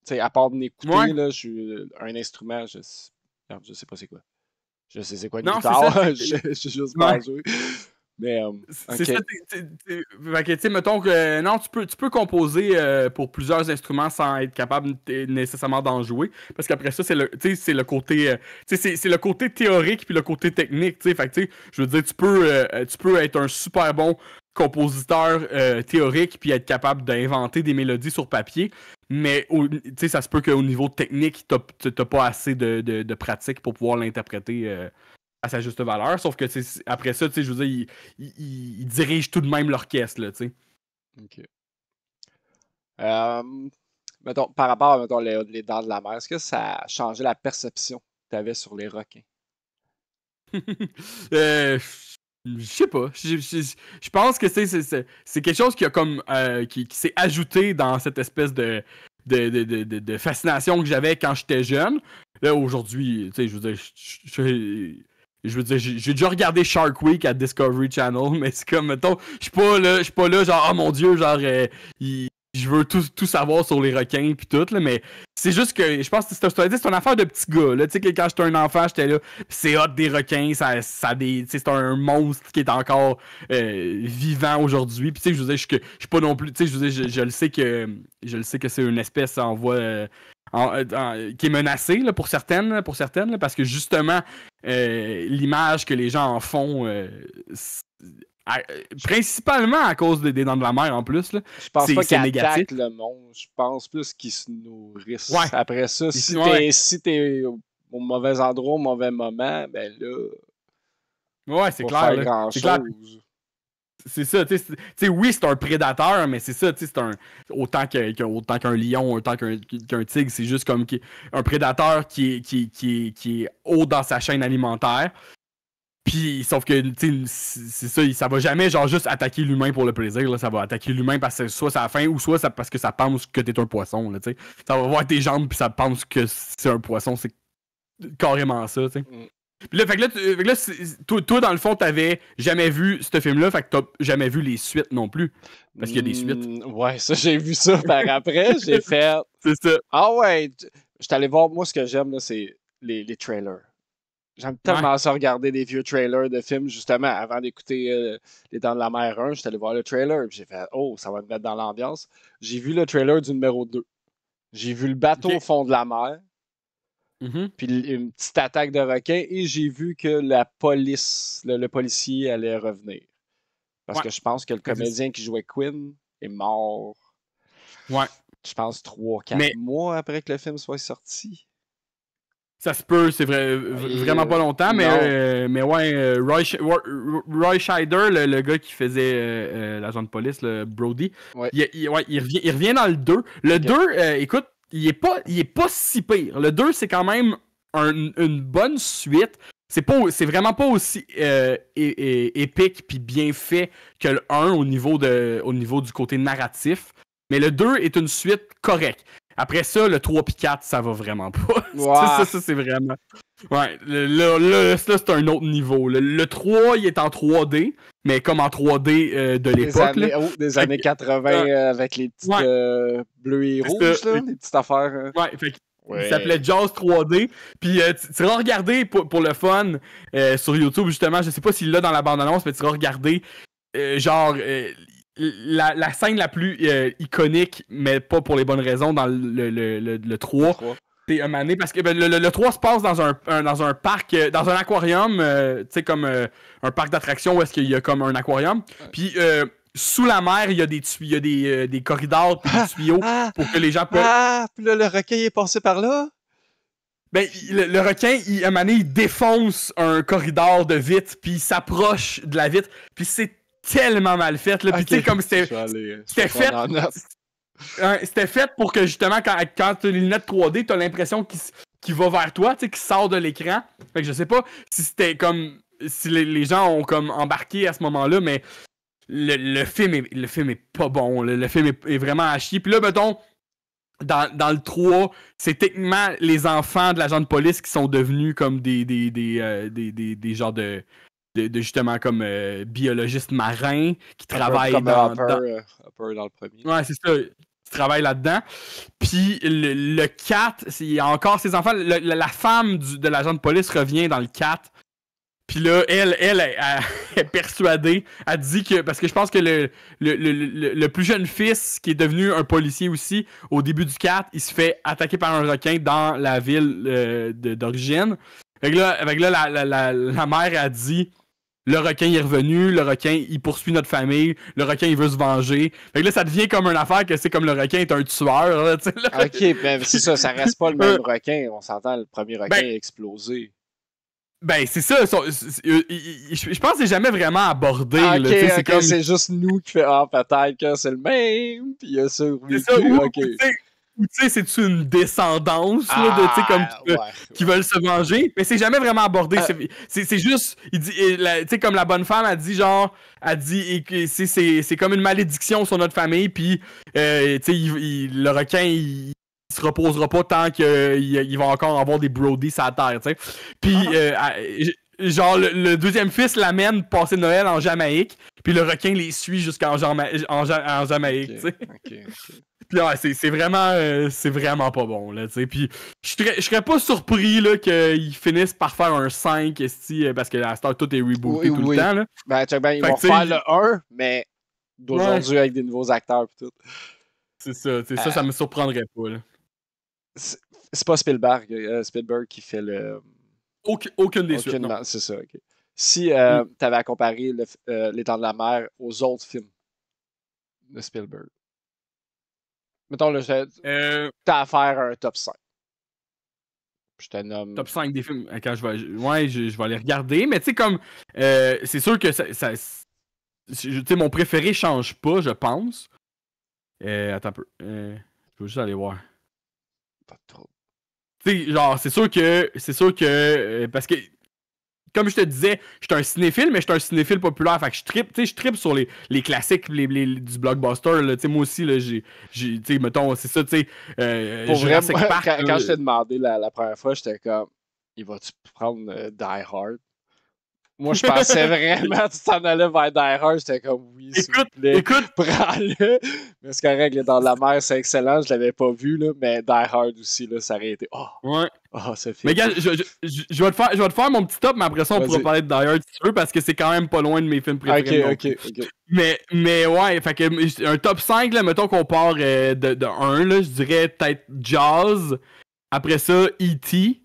là, à part de m'écouter, là, un instrument, je sais pas c'est quoi. Je sais c'est quoi une guitare, je suis juste pas jouer. Mais, c'est ça, fait que, tu sais, mettons que, non, tu peux composer pour plusieurs instruments sans être capable nécessairement d'en jouer, parce qu'après ça, c'est le côté, c'est le côté théorique puis le côté technique, tu sais, fait que, tu sais, je veux dire, tu peux être un super bon compositeur théorique puis être capable d'inventer des mélodies sur papier, mais, tu sais, ça se peut qu'au niveau technique, t'as pas assez de pratique pour pouvoir l'interpréter à sa juste valeur, sauf que après ça, je veux dire, il dirige tout de même l'orchestre, là, tu sais. OK. Mettons, par rapport à les Dents de la Mer, est-ce que ça a changé la perception que tu avais sur les requins? Je sais pas. Je pense que c'est quelque chose qui a comme qui s'est ajouté dans cette espèce de fascination que j'avais quand j'étais jeune. Là, aujourd'hui, tu sais, je veux dire, j'ai déjà regardé Shark Week à Discovery Channel, mais c'est comme, mettons, je suis pas là, genre, oh mon Dieu, genre, je veux tout savoir sur les requins pis tout, là, mais c'est juste que, je pense que c'est une affaire de petit gars, là, tu sais, que quand j'étais un enfant, j'étais là, pis c'est hot des requins, c'est un monstre qui est encore vivant aujourd'hui, pis tu sais, je veux dire, je suis pas non plus, tu sais, je veux dire, je le sais que c'est une espèce en voie... qui est menacée là, pour certaines là, parce que justement l'image que les gens en font principalement à cause des Dents de la Mer en plus là, je pense pas qu'ils attaquent le monde, je pense plus qu'ils se nourrissent. Ouais. Après ça, si t'es au mauvais endroit au mauvais moment, ben là c'est clair là. C'est clair. C'est ça, tu sais, oui, c'est un prédateur, mais c'est ça, tu sais, c'est autant qu'un lion, autant qu'un tigre, c'est juste comme un prédateur qui est haut dans sa chaîne alimentaire. Puis, sauf que, tu sais, c'est ça va jamais, genre, juste attaquer l'humain pour le plaisir, là, ça va attaquer l'humain parce que soit ça a faim, ou soit parce que ça pense que t'es un poisson, là, tu sais. Ça va voir tes jambes, puis ça pense que c'est un poisson, c'est carrément ça, tu sais. Puis là, fait que là toi, dans le fond, t'avais jamais vu ce film-là, fait que t'as jamais vu les suites non plus. Parce qu'il y a des suites. Ouais, ça, j'ai vu ça par après. J'ai fait. C'est ça. Ah ouais, j'étais allé voir, moi, ce que j'aime, là, c'est les trailers. J'aime tellement ça regarder des vieux trailers de films, justement, avant d'écouter Les Dents de la Mer 1, j'étais allé voir le trailer, puis j'ai fait, oh, ça va me mettre dans l'ambiance. J'ai vu le trailer du numéro 2. J'ai vu le bateau au fond de la mer. Puis une petite attaque de requins et j'ai vu que la police, le policier allait revenir. Parce que je pense que le comédien qui jouait Quinn est mort. Ouais. Je pense 3-4 mois après que le film soit sorti. Ça se peut, c'est vraiment pas longtemps, mais ouais, Roy Scheider, le gars qui faisait l'agent de police, le Brody, il revient dans le 2. Le 2, écoute, il est pas si pire. Le 2, c'est quand même une bonne suite. C'est vraiment pas aussi épique puis bien fait que le 1 au niveau du côté narratif. Mais le 2 est une suite correcte. Après ça, le 3 puis 4, ça va vraiment pas. Wow. ça, c'est vraiment... Ouais, là, c'est un autre niveau. Le 3, il est en 3D, mais comme en 3D de l'époque. Des années 80 avec les petites bleus et rouges, là, les petites affaires. Ouais, fait il s'appelait Jaws 3D. Puis tu vas regarder pour le fun sur YouTube, justement. Je sais pas s'il l'a dans la bande-annonce, mais tu vas regarder la scène la plus iconique, mais pas pour les bonnes raisons, dans le 3. C'est un mané parce que le 3 se passe dans un parc, dans un aquarium, tu sais, comme un parc d'attractions où est-ce qu'il y a comme un aquarium. Puis sous la mer, il y a des corridors puis des tuyaux pour que les gens peuvent... Ah, puis là, le requin est passé par là? Ben, le requin, à un moment donné, il défonce un corridor de vitre, puis il s'approche de la vitre, puis c'est tellement mal fait, là. Puis tu sais, comme c'était fait... C'était fait pour que, justement, quand tu as les lunettes 3D, t'as l'impression qu'il va vers toi, tu sais, qu'il sort de l'écran. Fait que je sais pas si c'était comme si les gens ont comme embarqué à ce moment-là, mais le film est pas bon. Le film est vraiment à chier. Puis là, mettons, dans le 3, c'est techniquement les enfants de l'agent de police qui sont devenus comme des genres de justement comme biologistes marins qui travaillent comme dans Hopper dans le premier. Ouais, c'est ça. Qui travaillent là-dedans. Puis le 4, il y a encore ses enfants. La femme de l'agent de police revient dans le 4. Puis là, elle est persuadée. Elle dit que... Parce que je pense que le plus jeune fils, qui est devenu un policier aussi, au début du 4, il se fait attaquer par un requin dans la ville d'origine. Fait que là, la mère a dit... Le requin est revenu, le requin il poursuit notre famille, le requin il veut se venger. Fait que là, ça devient comme une affaire que c'est comme le requin est un tueur. Là, là. Ok, ben c'est ça reste pas le même requin. On s'entend, le premier requin a explosé. Ben, c'est ça. Je pense que c'est jamais vraiment abordé. Ah, ok, là, c'est comme... c'est juste nous qui fait peut-être que c'est le même, puis il a survécu. C'est ça, ou tu sais, c'est-tu une descendance là, de, comme qui veulent se venger, mais c'est jamais vraiment abordé. C'est juste, il dit, tu sais, comme la bonne femme a dit, genre, c'est comme une malédiction sur notre famille, puis tu sais, le requin, il se reposera pas tant qu'il va encore avoir des brodies sur la terre, tu sais. Puis, genre, le deuxième fils l'amène passer Noël en Jamaïque, puis le requin les suit jusqu'en Jamaïque, tu sais. Okay. Puis ouais, c'est vraiment pas bon, là, tu sais. Puis je serais pas surpris, là, qu'ils finissent par faire un 5, parce que la Star tout est rebooté tout le temps, là. Ben, ils vont faire le 1, mais d'aujourd'hui avec des nouveaux acteurs pis tout. C'est ça, ça me surprendrait pas, là. C'est pas Spielberg qui fait le... Aucune des suites, non. C'est ça, ok. Si t'avais à comparer L'Étang de la mer aux autres films de Spielberg, mettons, là, t'as à faire un top 5. Je te nomme... Top 5 des films. Quand je vais les regarder, mais tu sais, comme... c'est sûr que ça tu sais, mon préféré change pas, je pense. Attends un peu. Je vais juste aller voir. Pas trop. Tu sais, genre, c'est sûr que parce que, comme je te disais, je suis un cinéphile, mais je suis un cinéphile populaire. Fait que je trippe sur les classiques du blockbuster. Là. Moi aussi, là, tu sais, mettons, c'est ça, tu sais. Pour vrai, quand je t'ai demandé la première fois, j'étais comme, il va-tu prendre Die Hard? Moi, je pensais vraiment que tu t'en allais vers Die Hard. J'étais comme, oui, s'il vous plaît, écoute, prends-le. Mais c'est correct, dans la mer, c'est excellent. Je l'avais pas vu, là, mais Die Hard aussi, là, ça aurait été... ça fait... Mais gars, je vais te faire mon petit top, mais après ça, on pourra parler de Die Hard si tu veux, parce que c'est quand même pas loin de mes films préférés. Ok. Mais ouais, fait que un top 5, là, mettons qu'on part de 1, là, je dirais peut-être Jaws. Après ça, E.T.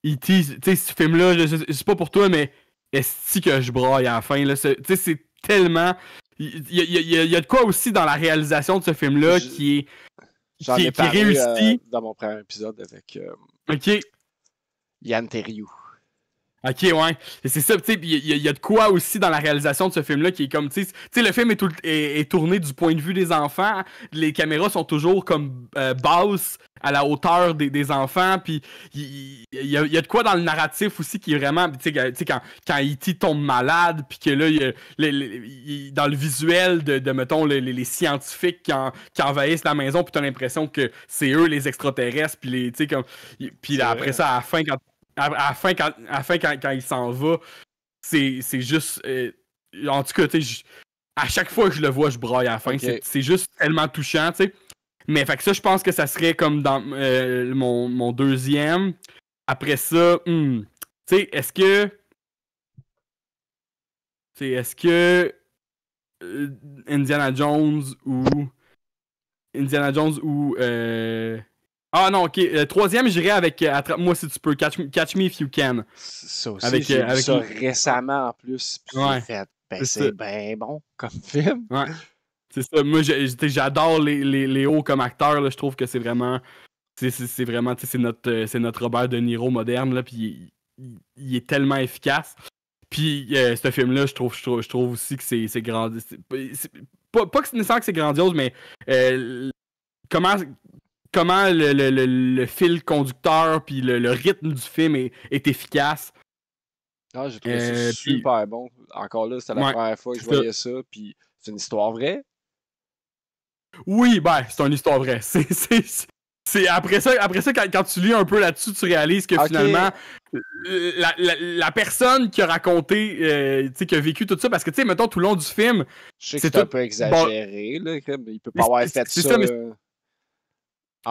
E.T., tu sais, ce film-là, c'est pas pour toi, mais est-ce que je braille à la fin, là? Tu sais, c'est tellement... Il y a de quoi aussi dans la réalisation de ce film-là qui est... J'en ai parlé réussi. Dans mon premier épisode avec Yann Terriou. Ok, ouais. Et c'est ça, tu sais, il y a de quoi aussi dans la réalisation de ce film-là qui est comme, tu sais, le film est tourné du point de vue des enfants. Les caméras sont toujours comme basses à la hauteur des enfants. Puis il y a de quoi dans le narratif aussi qui est vraiment, tu sais, quand E.T. tombe malade, puis que là, dans le visuel de mettons, les scientifiques qui envahissent la maison, puis t'as l'impression que c'est eux les extraterrestres, puis tu sais, comme, puis après ça, à la fin, quand il s'en va, c'est juste... en tout cas, à chaque fois que je le vois, je braille à la fin. Okay. C'est juste tellement touchant, tu sais. Mais fait que ça, je pense que ça serait comme dans mon deuxième. Après ça, tu sais, est-ce que Indiana Jones ou Ah non, ok. Troisième, j'irais avec Attrape-moi si tu peux. Catch Me If You Can. Ça aussi, j'ai vu ça récemment en plus. Puis ouais. C'est bien bon comme film. Ouais. C'est ça. Moi, j'adore les hauts comme acteurs. Là. Je trouve que c'est vraiment... C'est vraiment... C'est notre Robert De Niro moderne. Là, puis il est tellement efficace. Puis ce film-là, je trouve aussi que c'est grandiose. Pas que nécessairement que c'est grandiose, mais comment le fil conducteur puis le rythme du film est efficace. Ah, j'ai trouvé ça super bon. Encore là, c'était la première fois que je voyais ça, puis c'est une histoire vraie? Oui, ben, c'est une histoire vraie. C'est après ça quand tu lis un peu là-dessus, tu réalises que finalement, la personne qui a raconté, tu sais, qui a vécu tout ça, parce que, tu sais, mettons, tout le long du film... Je sais que c'est un peu exagéré, là. Il peut pas avoir fait ça...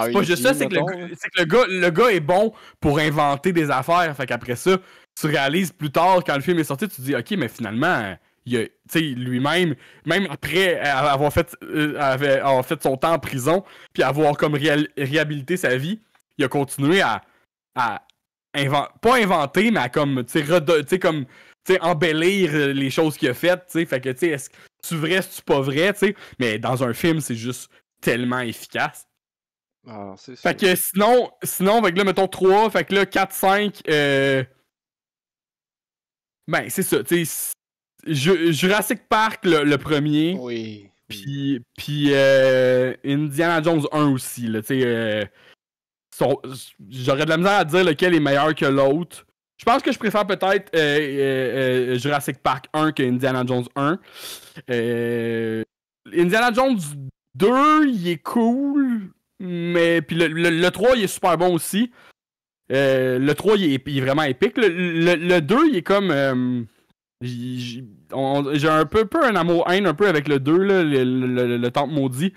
C'est pas juste ça, c'est que le gars est bon pour inventer des affaires. Fait qu'après ça, tu réalises plus tard, quand le film est sorti, tu te dis, OK, mais finalement, lui-même, même après avoir fait son temps en prison, puis avoir comme réhabilité sa vie, il a continué à pas inventer, mais à comme, embellir les choses qu'il a faites. Fait que, est-ce que c'est vrai, c'est pas vrai, mais dans un film, c'est juste tellement efficace. Ah, c'est fait que sinon, fait que là, mettons 3, fait que là, 4, 5, ben, c'est ça, tu sais, Jurassic Park, le premier. Oui. Puis Indiana Jones 1 aussi, là, tu sais, j'aurais de la misère à dire lequel est meilleur que l'autre. Je pense que je préfère peut-être Jurassic Park 1 que Indiana Jones 1. Indiana Jones 2, il est cool. Mais puis le 3 il est super bon aussi. Le 3 il est vraiment épique. Le 2 il est comme j'ai un peu un amour-haine un peu avec le 2 là, le temple maudit.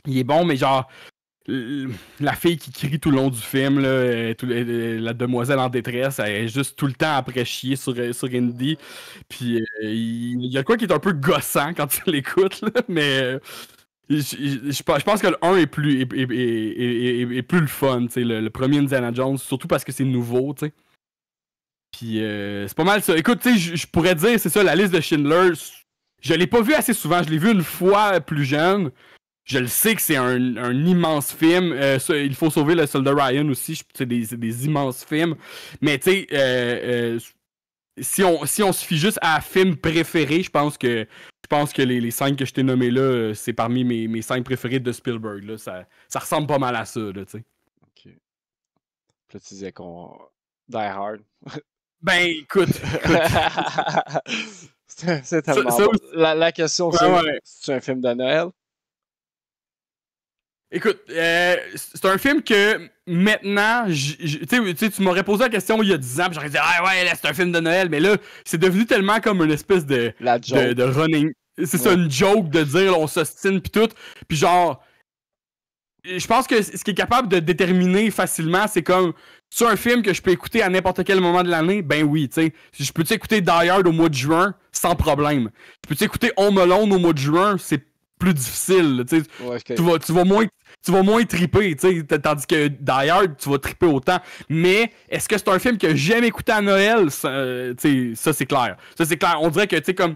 Il est bon mais genre la fille qui crie tout le long du film là, la demoiselle en détresse, elle est juste tout le temps après chier sur Indy. Puis il y a quoi qui est un peu gossant quand tu l'écoutes là, mais je pense que le 1 est plus le fun, le premier Indiana Jones, surtout parce que c'est nouveau, tu sais. Puis c'est pas mal ça. Écoute, tu sais, je pourrais dire, c'est ça, la liste de Schindler, je l'ai pas vu assez souvent, je l'ai vu une fois plus jeune. Je le sais que c'est un immense film. Il faut sauver le soldat Ryan aussi, c'est des immenses films. Mais tu sais, si on se fie juste à film préféré, je pense que les 5 que je t'ai nommés là, c'est parmi mes 5 préférés de Spielberg. Là. Ça ressemble pas mal à ça, là, tu sais. Ok. Puis là, tu disais qu'on... Die Hard. Ben, écoute. c'est tellement bon. La question, c'est un film de Noël? Écoute, c'est un film que maintenant, tu m'aurais posé la question il y a 10 ans, puis j'aurais dit, ah ouais, là, c'est un film de Noël, mais là, c'est devenu tellement comme une espèce de running. C'est ça, une joke de dire, là, on s'ostine, puis tout. Puis genre, je pense que ce qui est capable de déterminer facilement, c'est comme, c'est un film que je peux écouter à n'importe quel moment de l'année? Ben oui, tu sais. Je peux-tu écouter Die Hard au mois de juin? Sans problème. Je peux-tu écouter Home Alone au mois de juin? C'est plus difficile, tu sais. Ouais, okay. Tu vas moins triper, tu sais, tandis que Die Hard, tu vas triper autant. Mais est-ce que c'est un film que j'aime écouter à Noël? Ça c'est clair. Ça, c'est clair. On dirait que, tu sais, comme,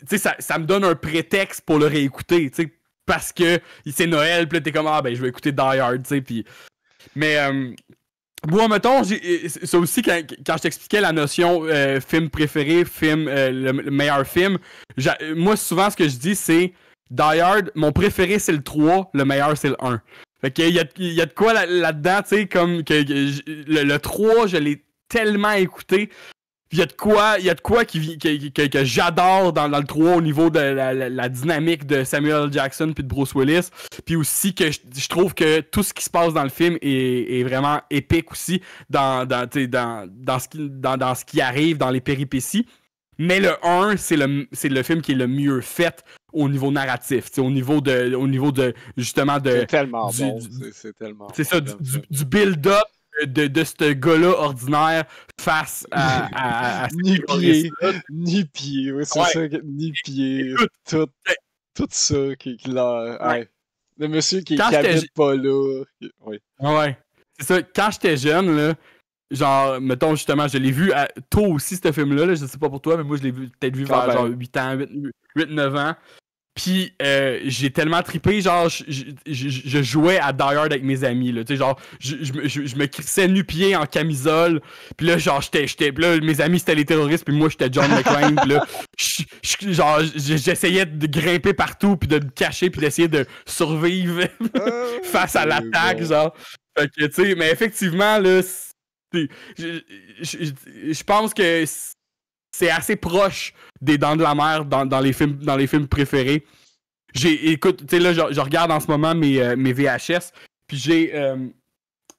tu sais, ça me donne un prétexte pour le réécouter, tu sais, parce que c'est Noël, pis là, t'es comme, ah, ben, je vais écouter Die Hard, tu sais, pis... Mais, bon, mettons, ça aussi, quand je t'expliquais la notion film préféré, film, le meilleur film, moi, souvent, ce que je dis, c'est Die Hard, mon préféré, c'est le 3, le meilleur, c'est le 1. Fait qu'il y a de quoi là-dedans, tu sais, comme que le 3, je l'ai tellement écouté. Il y a de quoi que j'adore dans le 3 au niveau de la dynamique de Samuel L. Jackson puis de Bruce Willis. Puis aussi que je trouve que tout ce qui se passe dans le film est vraiment épique aussi dans ce qui arrive, dans les péripéties. Mais le 1, c'est le film qui est le mieux fait au niveau narratif, au niveau de justement de... C'est tellement bon, c'est tellement c'est bon. Ça, du build-up de ce gars-là ordinaire face à ni pied, oui, c'est ça, ni pied, tout ça qui est là. Ouais. Le monsieur qui habite pas là. Oui. Ouais, c'est ça, quand j'étais jeune, là, genre, mettons justement, je l'ai vu tôt aussi, ce film-là, là, je sais pas pour toi, mais moi je l'ai peut-être vu vers genre 8 ans, 8-9 ans. Puis j'ai tellement trippé, genre je jouais à Die Hard avec mes amis, là, tu sais, genre je me crissais nu-pied en camisole, puis là genre j'étais là mes amis c'était les terroristes, puis moi j'étais John McClane, puis là genre j'essayais de grimper partout, puis de me cacher, puis d'essayer de survivre face à l'attaque, genre. Fait que tu sais, mais effectivement là, je pense que c'est assez proche des Dents de la Mer dans les films préférés. Écoute, tu sais, là, je regarde en ce moment mes VHS, puis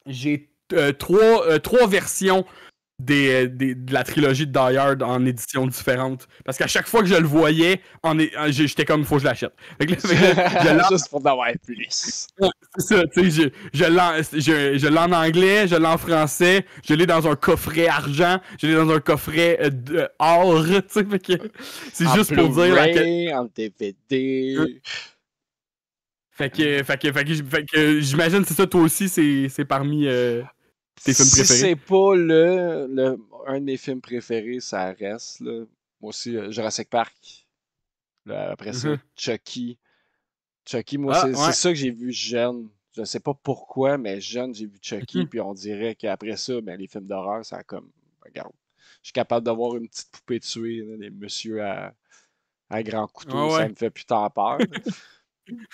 j'ai trois versions de la trilogie de Die Hard en éditions différentes. Parce qu'à chaque fois que je le voyais, j'étais comme, il faut que je l'achète. Juste pour en avoir plus. C'est ça, tu sais, je l'ai en anglais, je l'ai en français, je l'ai dans un coffret argent, je l'ai dans un coffret or, tu sais, fait que c'est juste pour dire... En DVD... Fait que j'imagine, c'est ça, toi aussi, c'est parmi tes films préférés. Si c'est pas un de mes films préférés, ça reste, là. Moi aussi, Jurassic Park. Là, après ça, Chucky. Chucky, moi, c'est ça que j'ai vu jeune. Je sais pas pourquoi, mais jeune, j'ai vu Chucky, puis on dirait qu'après ça, ben, les films d'horreur, ça a comme... Regarde, je suis capable d'avoir une petite poupée tuée, là, des messieurs à grands couteaux, ça me fait putain peur.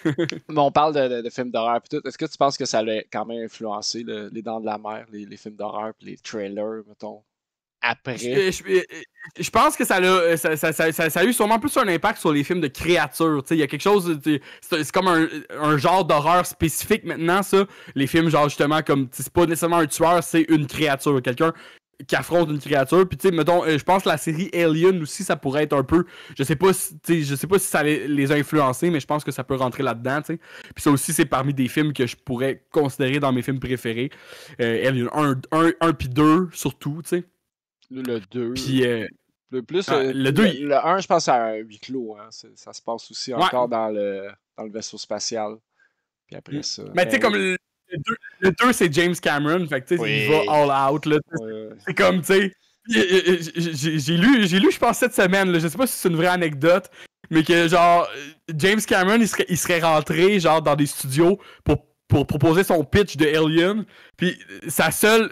Mais on parle de films d'horreur pis tout. Est-ce que tu penses que ça a quand même influencé les Dents de la Mer, les films d'horreur pis les trailers, mettons, après? Je pense que ça a eu sûrement plus un impact sur les films de créatures. Il y a quelque chose... C'est comme un genre d'horreur spécifique maintenant, ça. Les films, genre, justement, comme... C'est pas nécessairement un tueur, c'est une créature. Quelqu'un qui affronte une créature. Puis tu sais, mettons, je pense que la série Alien aussi, ça pourrait être un peu... Je sais pas si ça les a influencés, mais je pense que ça peut rentrer là-dedans, tu sais. Puis ça aussi, c'est parmi des films que je pourrais considérer dans mes films préférés. Alien 1 puis 2, surtout, tu sais. Le 2. Puis... le 2, le 1, je pense, c'est un huis clos. Hein. Ça se passe aussi encore dans le vaisseau spatial. Puis après ça... Mais tu sais, comme... Le 2, c'est James Cameron, fait que tu sais, il va all out, là. C'est comme, tu sais, j'ai lu, je pense, cette semaine, là, je sais pas si c'est une vraie anecdote, mais que, genre, James Cameron, il serait rentré, genre, dans des studios pour proposer son pitch de Alien, puis sa seule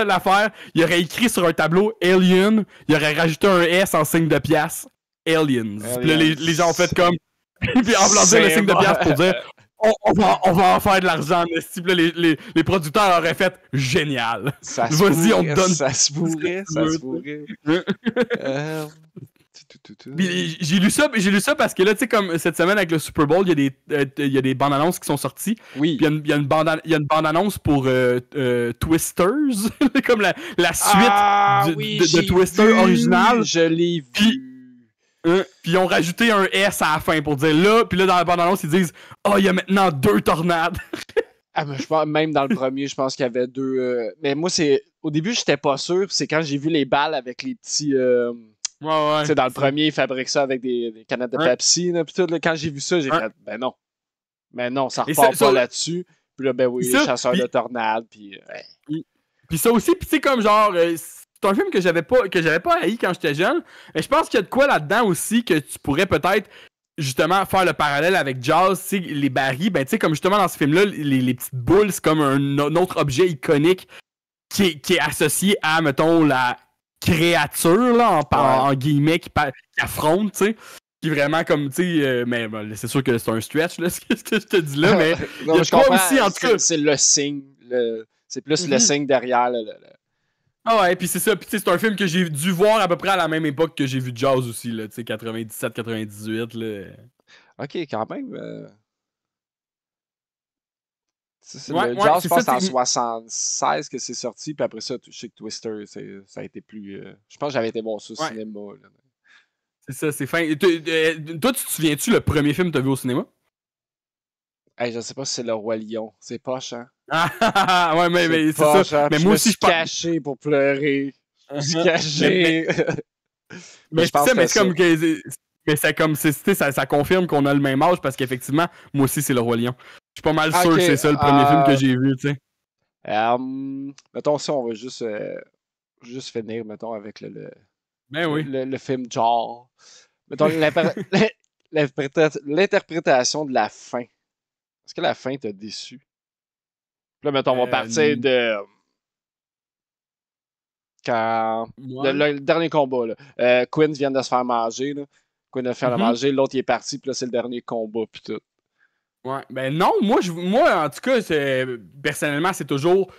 affaire, il aurait écrit sur un tableau Alien, il aurait rajouté un S en signe de pièce, Aliens. Puis là, les gens ont fait comme... puis en voulant dire le signe de pièce pour dire... On va en faire de l'argent, là, les producteurs auraient fait génial. Vas-y, on te donne. Ça se pourrait. J'ai lu ça parce que là, tu sais, comme cette semaine avec le Super Bowl, il y a des bandes annonces qui sont sorties. Oui. Puis il y a une bande annonce pour Twisters, comme la suite de Twister original. Je l'ai vu. Puis ils ont rajouté un S à la fin pour dire là, puis là dans la bande-annonce ils disent « Oh, il y a maintenant 2 tornades! » mais je pense, même dans le premier, je pense qu'il y avait 2... Mais moi, au début, j'étais pas sûr. C'est quand j'ai vu les balles avec les petits... Tu sais, dans le premier, ils fabriquent ça avec des canettes de Pepsi. Là, puis tout, là, quand j'ai vu ça, j'ai fait « Ben non. Mais non, ça repart pas là-dessus. » Puis là, ben oui, les chasseurs de tornades. Puis ça aussi, puis tu sais, comme genre... C'est un film que j'avais pas haï quand j'étais jeune. Mais je pense qu'il y a de quoi là-dedans aussi que tu pourrais peut-être justement faire le parallèle avec Jaws, tu sais, les barils, ben tu sais, comme justement dans ce film-là, les petites boules, c'est comme un autre objet iconique qui est associé à, mettons, la créature, là, en guillemets, qui affronte, tu sais. Qui est vraiment comme, tu sais, mais c'est sûr que c'est un stretch, là, ce que je te dis là, mais non, je crois aussi, en tout cas. C'est le signe, c'est plus le signe derrière Ah ouais, puis c'est ça, puis c'est un film que j'ai dû voir à peu près à la même époque que j'ai vu Jaws aussi, là, tu sais, 97-98, là. Ok, quand même. Jaws, je pense, c'est en 76 que c'est sorti, puis après ça, je sais que Twister, ça a été plus... Je pense que j'avais été bon ça au cinéma. Là. C'est ça, c'est fin. Toi, tu te souviens-tu le premier film que t'as vu au cinéma? Hey, je sais pas si c'est Le Roi Lion. C'est poche, hein? Ah, ouais, mais c'est poche, ça. Hein? Mais moi aussi, je suis caché pour pleurer. Je suis caché. mais je pense mais c'est comme que... Mais c'est comme, ça confirme qu'on a le même âge parce qu'effectivement, moi aussi, c'est Le Roi Lion. Je suis pas mal sûr que c'est ça le premier film que j'ai vu, tu sais. Mettons ça, on va juste finir, mettons, avec le film Jaws. Mettons, l'interprétation de la fin. Est-ce que la fin t'a déçu? Puis là, mettons, on va partir de... Quand... Le dernier combat, là. Quinn vient de se faire manger, là. Quinn a fait manger, l'autre, il est parti, puis là, c'est le dernier combat, puis tout. Ouais, ben non, moi en tout cas, personnellement, c'est toujours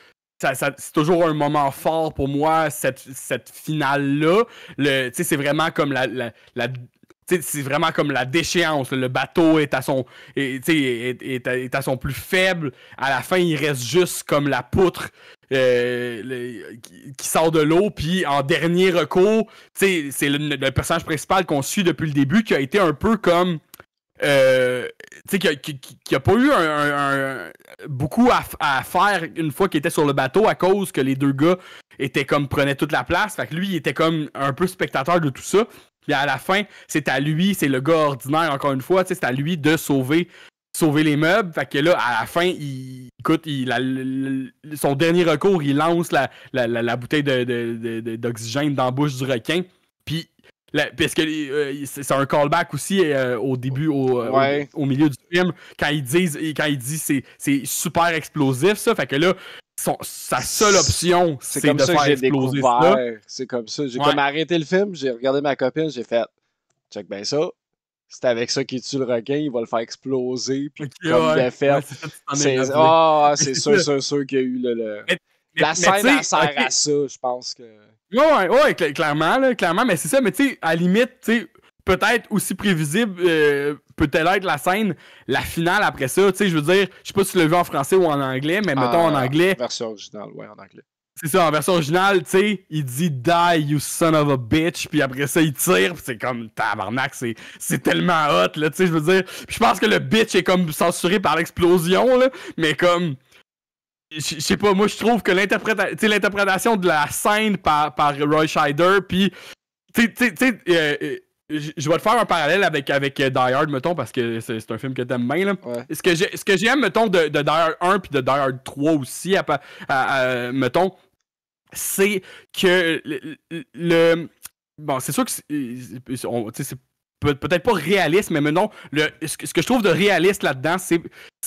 c'est toujours un moment fort pour moi, cette finale-là. C'est vraiment comme c'est vraiment comme la déchéance. Le bateau est à son est à son plus faible. À la fin, il reste juste comme la poutre qui sort de l'eau. Puis en dernier recours, c'est le personnage principal qu'on suit depuis le début qui a été un peu comme... qui a pas eu beaucoup à faire une fois qu'il était sur le bateau à cause que les deux gars prenaient toute la place. Fait que lui, il était comme un peu spectateur de tout ça. Puis à la fin, c'est à lui, c'est le gars ordinaire encore une fois, c'est à lui de sauver les meubles. Fait que là, à la fin, son dernier recours, il lance la bouteille d'oxygène dans la bouche du requin. Puis parce que c'est un callback aussi au début, au milieu du film, quand il dit c'est super explosif, ça. Fait que là, sa seule option, c'est de faire exploser ça. C'est comme ça. J'ai comme arrêté le film, j'ai regardé ma copine, j'ai fait check bien ça. C'est avec ça qu'il tue le requin, il va le faire exploser. Puis comme il a fait. C'est sûr qu'il y a eu la scène, elle sert à ça, je pense que. Ouais, clairement, mais c'est ça, mais tu sais, à la limite, tu sais, peut-être aussi prévisible peut-elle être la scène, la finale après ça, tu sais, je veux dire, je sais pas si tu l'as vu en français ou en anglais, mais mettons en anglais. Version originale, ouais, en anglais. C'est ça, en version originale, tu sais, il dit « Die, you son of a bitch », puis après ça, il tire, puis c'est comme tabarnak, c'est tellement hot, là, tu sais, je veux dire. Puis je pense que le bitch est comme censuré par l'explosion, là, mais comme... Je sais pas, moi je trouve que l'interprétation de la scène par Roy Scheider, puis je vais te faire un parallèle avec Die Hard, mettons, parce que c'est un film que t'aimes bien, là. Ouais. Ce que j'aime, mettons, de Die Hard 1 puis de Die Hard 3 aussi, mettons, c'est que bon, c'est sûr que c'est peut-être pas réaliste, mais mettons, ce que je trouve de réaliste là-dedans, c'est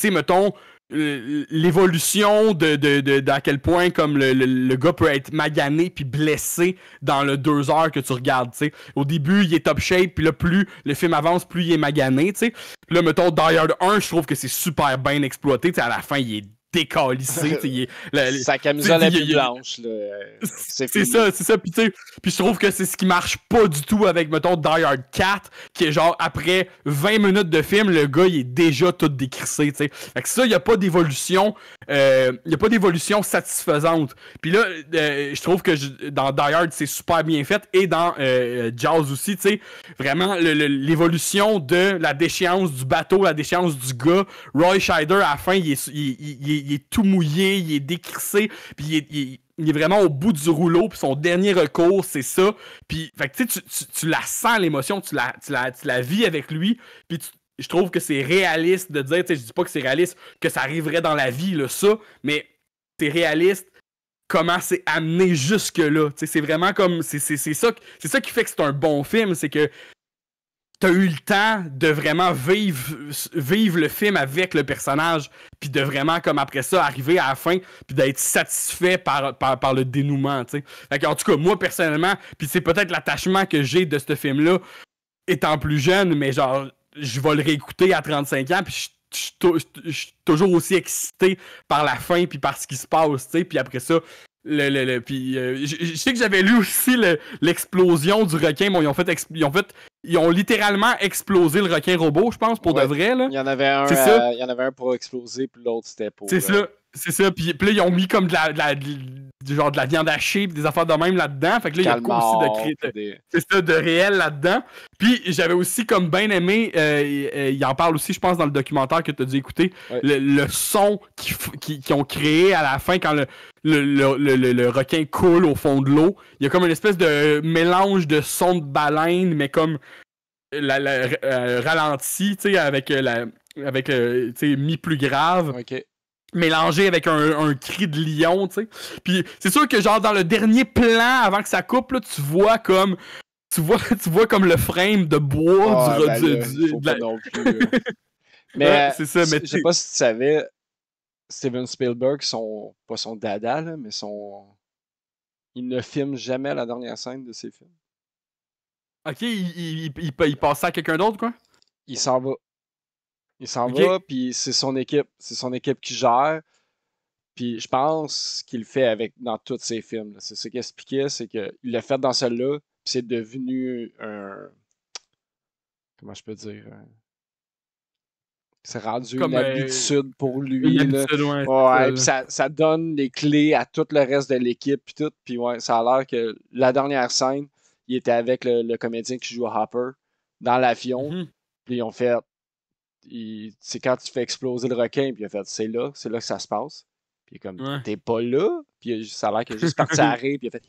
mettons, l'évolution d'à quel point comme le gars peut être magané puis blessé dans le 2 heures que tu regardes, tu sais. Au début, il est top shape, puis là, plus le film avance, plus il est magané, tu sais. Puis là, mettons, Die Hard 1, je trouve que c'est super bien exploité, tu sais, à la fin, il est décalissé, sa camisole est plus blanche, là. C'est ça, puis je trouve que c'est ce qui marche pas du tout avec, mettons, Die Hard 4, qui est genre, après 20 minutes de film, le gars, il est déjà tout décrissé, tu sais. Fait que ça, il y a pas d'évolution, satisfaisante. Puis là, je trouve que dans Die Hard, c'est super bien fait, et dans Jaws aussi, tu sais, vraiment, l'évolution de la déchéance du bateau, la déchéance du gars, Roy Scheider, à la fin, il est tout mouillé, il est décrissé, puis il est vraiment au bout du rouleau, puis son dernier recours, c'est ça. Puis, fait que tu la sens, l'émotion, tu la vis avec lui, puis je trouve que c'est réaliste de dire, tu sais, je dis pas que c'est réaliste, que ça arriverait dans la vie, là, ça, mais c'est réaliste comment c'est amené jusque-là. Tu sais, c'est vraiment comme, c'est ça qui fait que c'est un bon film, c'est que t'as eu le temps de vraiment vivre le film avec le personnage, puis de vraiment, comme après ça, arriver à la fin, puis d'être satisfait par le dénouement, tu sais. Fait qu'en tout cas, moi, personnellement, puis c'est peut-être l'attachement que j'ai de ce film-là, étant plus jeune, mais genre, je vais le réécouter à 35 ans, puis je suis toujours aussi excité par la fin, puis par ce qui se passe, tu sais, puis après ça... je sais que j'avais lu aussi l'explosion du requin. Bon, ils ont littéralement explosé le requin robot, je pense, pour de vrai, là. Il y en avait un pour exploser, puis l'autre c'était pour. C'est ça. Puis là, ils ont mis comme de la viande hachée, puis des affaires de même là-dedans. Fait que là, il y a beaucoup aussi de réel là-dedans. Puis j'avais aussi comme bien aimé, il en parle aussi, je pense, dans le documentaire que tu as dû écouter, le son qu'ils ont créé à la fin quand le requin coule au fond de l'eau. Il y a comme une espèce de mélange de son de baleine, mais comme ralenti, tu sais, avec tu sais, mis plus grave. OK. Mélangé avec un cri de lion, tu sais. Puis c'est sûr que genre dans le dernier plan avant que ça coupe, là, tu vois comme le frame de bois non plus. Mais c'est ça, mais je sais pas si tu savais, Steven Spielberg, pas son dada, là, mais il ne filme jamais la dernière scène de ses films. Ok, il passe ça à quelqu'un d'autre, quoi? Il s'en va. Il s'en va, puis c'est son équipe. C'est son équipe qui gère. Puis je pense qu'il le fait dans tous ses films. Là. C'est ce qu'il expliquait, c'est qu'il l'a fait dans celui-là, puis c'est devenu un... Comment je peux dire? C'est rendu Comme, une habitude pour lui. Une habitude, ouais, puis ça donne les clés à tout le reste de l'équipe. Puis tout. Puis ouais, ça a l'air que la dernière scène, il était avec le comédien qui joue Hopper dans l'avion. Puis ils ont fait... C'est quand tu fais exploser le requin. Puis il a fait, c'est là que ça se passe. Puis comme, t'es pas là. Puis ça a l'air qu'il est juste parti à rire. Puis il a fait,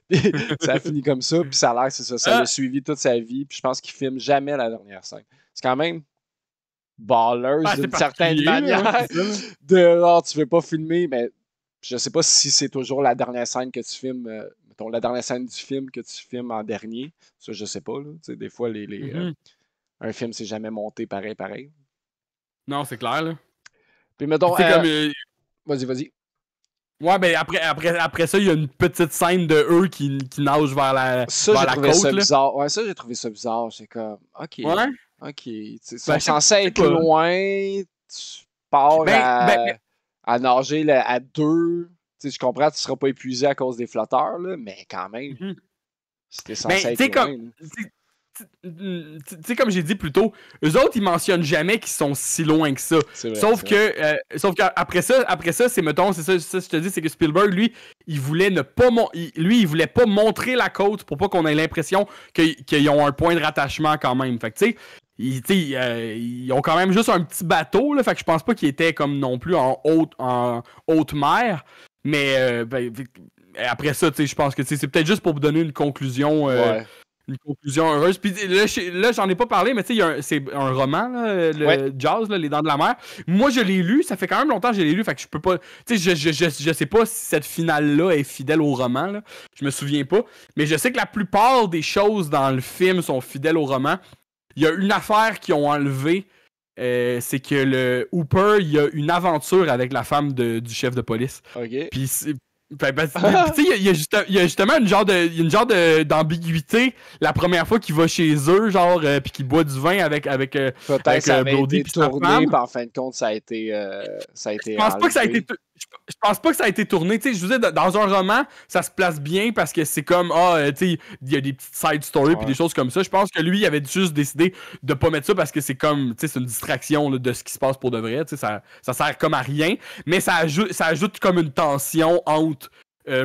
puis ça a fini comme ça. Puis ça a l'air que c'est ça. Ça l'a suivi toute sa vie. Puis je pense qu'il filme jamais la dernière scène. C'est quand même ballers d'une certaine manière. Tu veux pas filmer, mais je sais pas si c'est toujours la dernière scène que tu filmes, mettons, la dernière scène du film que tu filmes en dernier. Ça, je sais pas. Là. Des fois, un film, c'est jamais monté pareil. Non, c'est clair, là. Puis mettons. Vas-y. Ouais, ben après ça, il y a une petite scène de eux qui nagent vers la côte. Ça, j'ai trouvé ça bizarre. Ouais, ça, j'ai trouvé ça bizarre. C'est comme, OK. Ouais? OK. Ils sont censés être loin. Tu pars à nager à 2. Je comprends, tu seras pas épuisé à cause des flotteurs, là, mais quand même. C'était censé être loin. Tu sais, comme j'ai dit plus tôt, eux autres, ils mentionnent jamais qu'ils sont si loin que ça. Vrai, sauf qu'après ça, c'est, mettons, c'est ça, je te dis, c'est que Spielberg, lui, il voulait il voulait pas montrer la côte pour pas qu'on ait l'impression qu'ils ont un point de rattachement quand même. Fait que, tu sais, ils ont quand même juste un petit bateau, là, fait que je pense pas qu'ils étaient comme non plus en haute mer. Mais après ça, je pense que c'est peut-être juste pour vous donner une conclusion. Une conclusion heureuse. Puis là, j'en ai pas parlé, mais tu sais, c'est un roman, là, Jaws, là, Les Dents de la Mer. Moi, je l'ai lu, ça fait quand même longtemps que je l'ai lu, fait que je peux pas... Tu sais, je sais pas si cette finale-là est fidèle au roman, là. Je me souviens pas. Mais je sais que la plupart des choses dans le film sont fidèles au roman. Il y a une affaire qu'ils ont enlevée, c'est que le Hooper, il y a une aventure avec la femme du chef de police. OK. Puis il y a justement une genre d'ambiguïté la première fois qu'il va chez eux, genre, puis qu'il boit du vin avec peut-être ça avait Brody été tourné, puis en fin de compte, ça a été je pense pas que ça a été je pense pas que ça a été tourné. Tu sais, je vous dis, dans un roman, ça se place bien parce que c'est comme, tu sais, il y a des petites side stories puis des choses comme ça. Je pense que lui, il avait juste décidé de pas mettre ça parce que c'est comme, tu sais, c'est une distraction là, de ce qui se passe pour de vrai. Tu sais, ça sert comme à rien, mais ça ajoute comme une tension entre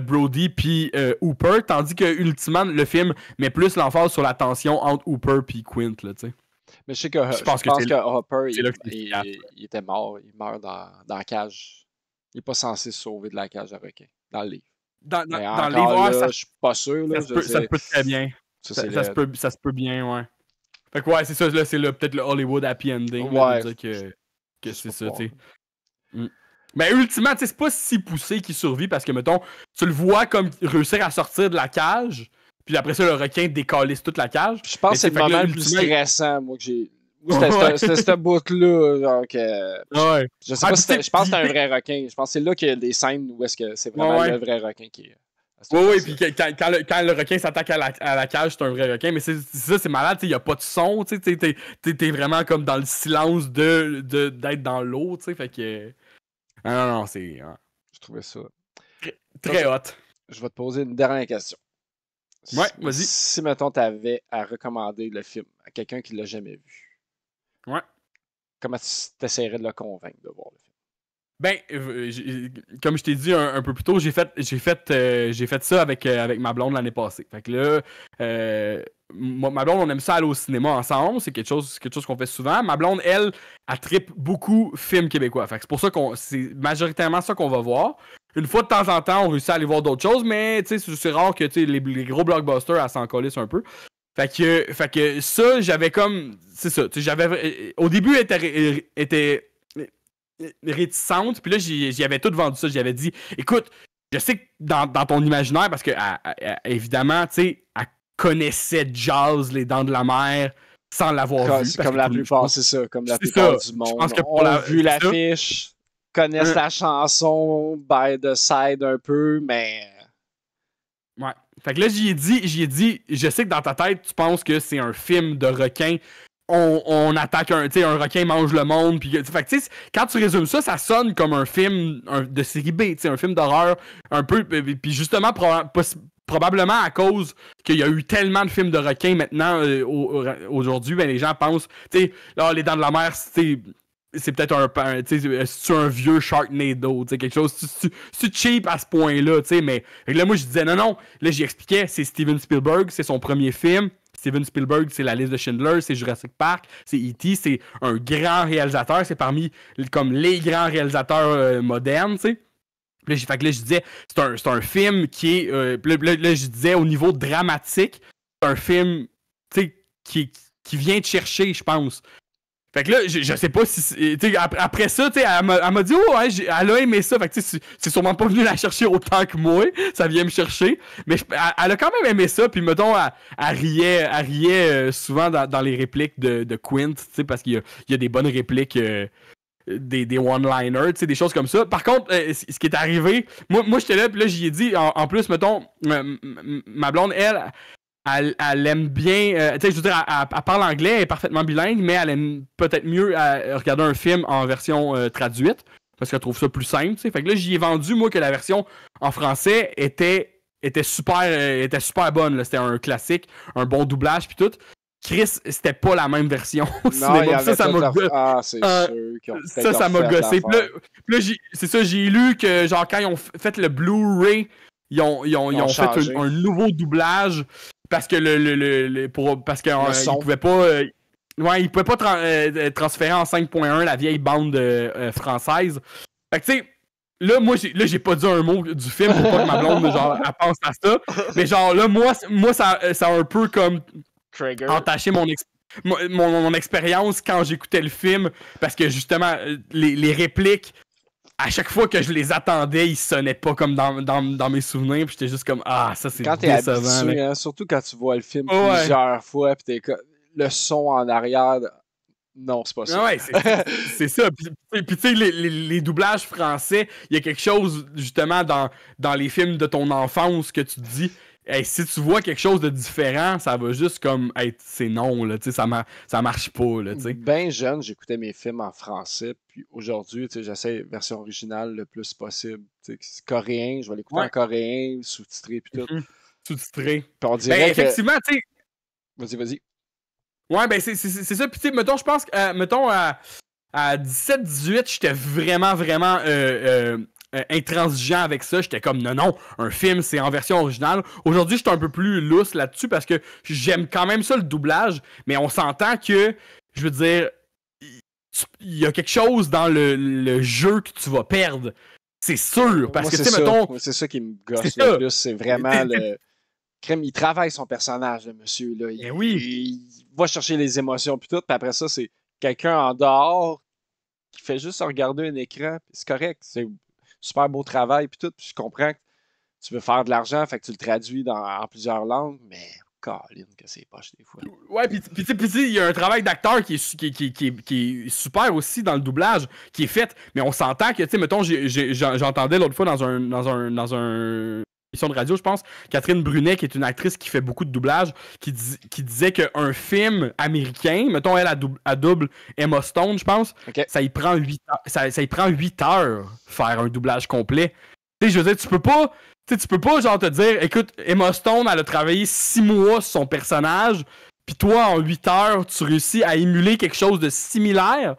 Brody puis Hooper, tandis que ultimement, le film met plus l'emphase sur la tension entre Hooper puis Quint, là, tu sais. Mais je sais que je pense que Hopper, il était mort. Il meurt dans la cage. Il n'est pas censé se sauver de la cage à requin, dans le livre. Dans le livre, je suis pas sûr. Là, ça se peut très bien. Ça se peut bien, ouais. Fait que ouais, c'est ça, là, c'est peut-être le Hollywood happy ending. Ouais. Là, que c'est ça, tu sais. Mais ultimement, tu sais, c'est pas si poussé qu'il survit parce que, mettons, tu le vois comme réussir à sortir de la cage, puis après ça, le requin décalisse toute la cage. Je pense que c'est le moment le plus stressant, moi, que j'ai. C'était ce bout-là, genre que... Je sais pas si je pense que c'est un vrai requin. Je pense que c'est là qu'il y a des scènes où est-ce que c'est vraiment le vrai requin qui est... Oui, puis quand le requin s'attaque à la cage, c'est un vrai requin, mais c'est malade, il n'y a pas de son, t'es vraiment comme dans le silence d'être dans l'eau, fait que... Non, c'est... Je trouvais ça... Très hot. Je vais te poser une dernière question. Ouais, vas-y. Si, mettons, t'avais à recommander le film à quelqu'un qui l'a jamais vu, ouais. Comment tu essaierais de le convaincre de voir le film? Ben, comme je t'ai dit un peu plus tôt, j'ai fait ça avec ma blonde l'année passée. Fait que là, ma blonde, on aime ça aller au cinéma ensemble. C'est quelque chose qu'on fait souvent. Ma blonde, elle trippe beaucoup films québécois. Fait que c'est pour ça c'est majoritairement ça qu'on va voir. Une fois de temps en temps, on réussit à aller voir d'autres choses, mais c'est rare que les gros blockbusters, elle s'en colissent un peu. Fait que ça, j'avais comme... C'est ça. Au début, elle était réticente, puis là, j'y avais tout vendu ça. J'avais dit, écoute, je sais que dans ton imaginaire, parce que évidemment, tu sais, elle connaissait Jaws, Les Dents de la Mer, sans l'avoir vu. C'est comme la plupart, c'est ça, comme la plupart du monde. Je pense que on a vu l'affiche, connaissent la chanson by the side un peu, mais... Ouais. Fait que là, j'y ai dit, je sais que dans ta tête, tu penses que c'est un film de requin on attaque un requin mange le monde. Puis, fait que, quand tu résumes ça, ça sonne comme un film de série B, un film d'horreur, un peu. Puis justement, probablement à cause qu'il y a eu tellement de films de requins maintenant, aujourd'hui, ben, les gens pensent, là, Les Dents de la Mer, c'est peut-être un vieux Sharknado, quelque chose, c'est cheap à ce point-là, mais là, moi, je disais, non, là, j'y expliquais, c'est Steven Spielberg, c'est son premier film. Steven Spielberg, c'est La Liste de Schindler, c'est Jurassic Park, c'est E.T., c'est un grand réalisateur, c'est parmi comme les grands réalisateurs modernes, tu sais. Fait que là, je disais, c'est un film qui est... là, je disais, au niveau dramatique, c'est un film, tu sais, qui vient te chercher, je pense. Fait que là, je sais pas si... Après ça, elle m'a dit, oh, ouais, elle a aimé ça. Fait que c'est sûrement pas venu la chercher autant que moi. Ça vient me chercher. Mais elle a quand même aimé ça. Puis mettons, elle riait souvent dans les répliques de Quint, parce qu'il y a des bonnes répliques... des one-liners, des choses comme ça. Par contre, ce qui est arrivé, moi j'étais là, puis là, j'y ai dit, en plus, mettons, ma blonde, elle aime bien, je veux dire, elle parle anglais, elle est parfaitement bilingue, mais elle aime peut-être mieux regarder un film en version traduite, parce qu'elle trouve ça plus simple, t'sais. Fait que là, j'y ai vendu, moi, que la version en français était super bonne, là. C'était un classique, un bon doublage, puis tout. Chris, c'était pas la même version au cinéma. Ça m'a gossé. Ah, c'est sûr. Ça m'a gossé. Puis là, c'est ça, j'ai lu que, genre, quand ils ont fait le Blu-ray, ils ont fait un nouveau doublage parce que parce qu'ils pouvaient pas. Ils pouvaient pas transférer en 5.1 la vieille bande française. Fait que, tu sais. Là, moi, j'ai pas dit un mot du film pour pas que ma blonde, genre, elle pense à ça. Mais genre, là, moi ça a un peu comme entaché mon expérience quand j'écoutais le film, parce que justement, les répliques, à chaque fois que je les attendais, ils sonnaient pas comme dans mes souvenirs, puis j'étais juste comme, ah, ça c'est quand décevant. Quand t'es habitué, surtout quand tu vois le film plusieurs fois, puis le son en arrière... Non, c'est pas ça. Ouais, c'est ça. Puis tu sais, les doublages français, il y a quelque chose, justement, dans les films de ton enfance que tu te dis, hey, si tu vois quelque chose de différent, ça va juste comme être, c'est non, là, tu sais, ça marche pas, là, tu sais. Ben jeune, j'écoutais mes films en français, puis aujourd'hui, tu sais, j'essaie version originale le plus possible. Tu sais, coréen, je vais l'écouter en coréen, sous-titré, puis tout. Sous-titré. Puis on dirait effectivement, tu sais... Vas-y. Ouais, ben c'est ça. Puis tu sais, mettons, je pense que, mettons, à 17-18, j'étais vraiment intransigeant avec ça. J'étais comme, non, un film, c'est en version originale. Aujourd'hui, j'étais un peu plus lousse là-dessus parce que j'aime quand même ça, le doublage, mais on s'entend que, je veux dire, il y a quelque chose dans le jeu que tu vas perdre. C'est sûr, parce que, tu sais, mettons... C'est ça qui me gosse le plus, c'est vraiment le... Crème, il travaille son personnage, le monsieur, là. Il va chercher les émotions, puis tout, puis après ça, c'est quelqu'un en dehors qui fait juste regarder un écran, puis c'est correct, c'est super beau travail, puis tout, puis je comprends que tu veux faire de l'argent, fait que tu le traduis en plusieurs langues, mais caline que c'est poche des fois. Ouais, puis il y a un travail d'acteur qui est super aussi dans le doublage, qui est fait, mais on s'entend que, tu sais, mettons, j'entendais l'autre fois dans un émission de radio, je pense, Catherine Brunet, qui est une actrice qui fait beaucoup de doublage, qui disait qu'un film américain, mettons, elle double Emma Stone, je pense, ça y prend 8 heures, ça y prend 8 heures faire un doublage complet. Tu sais, je veux dire, tu peux pas, genre, te dire, écoute, Emma Stone, elle a travaillé 6 mois sur son personnage, puis toi, en 8 heures, tu réussis à émuler quelque chose de similaire.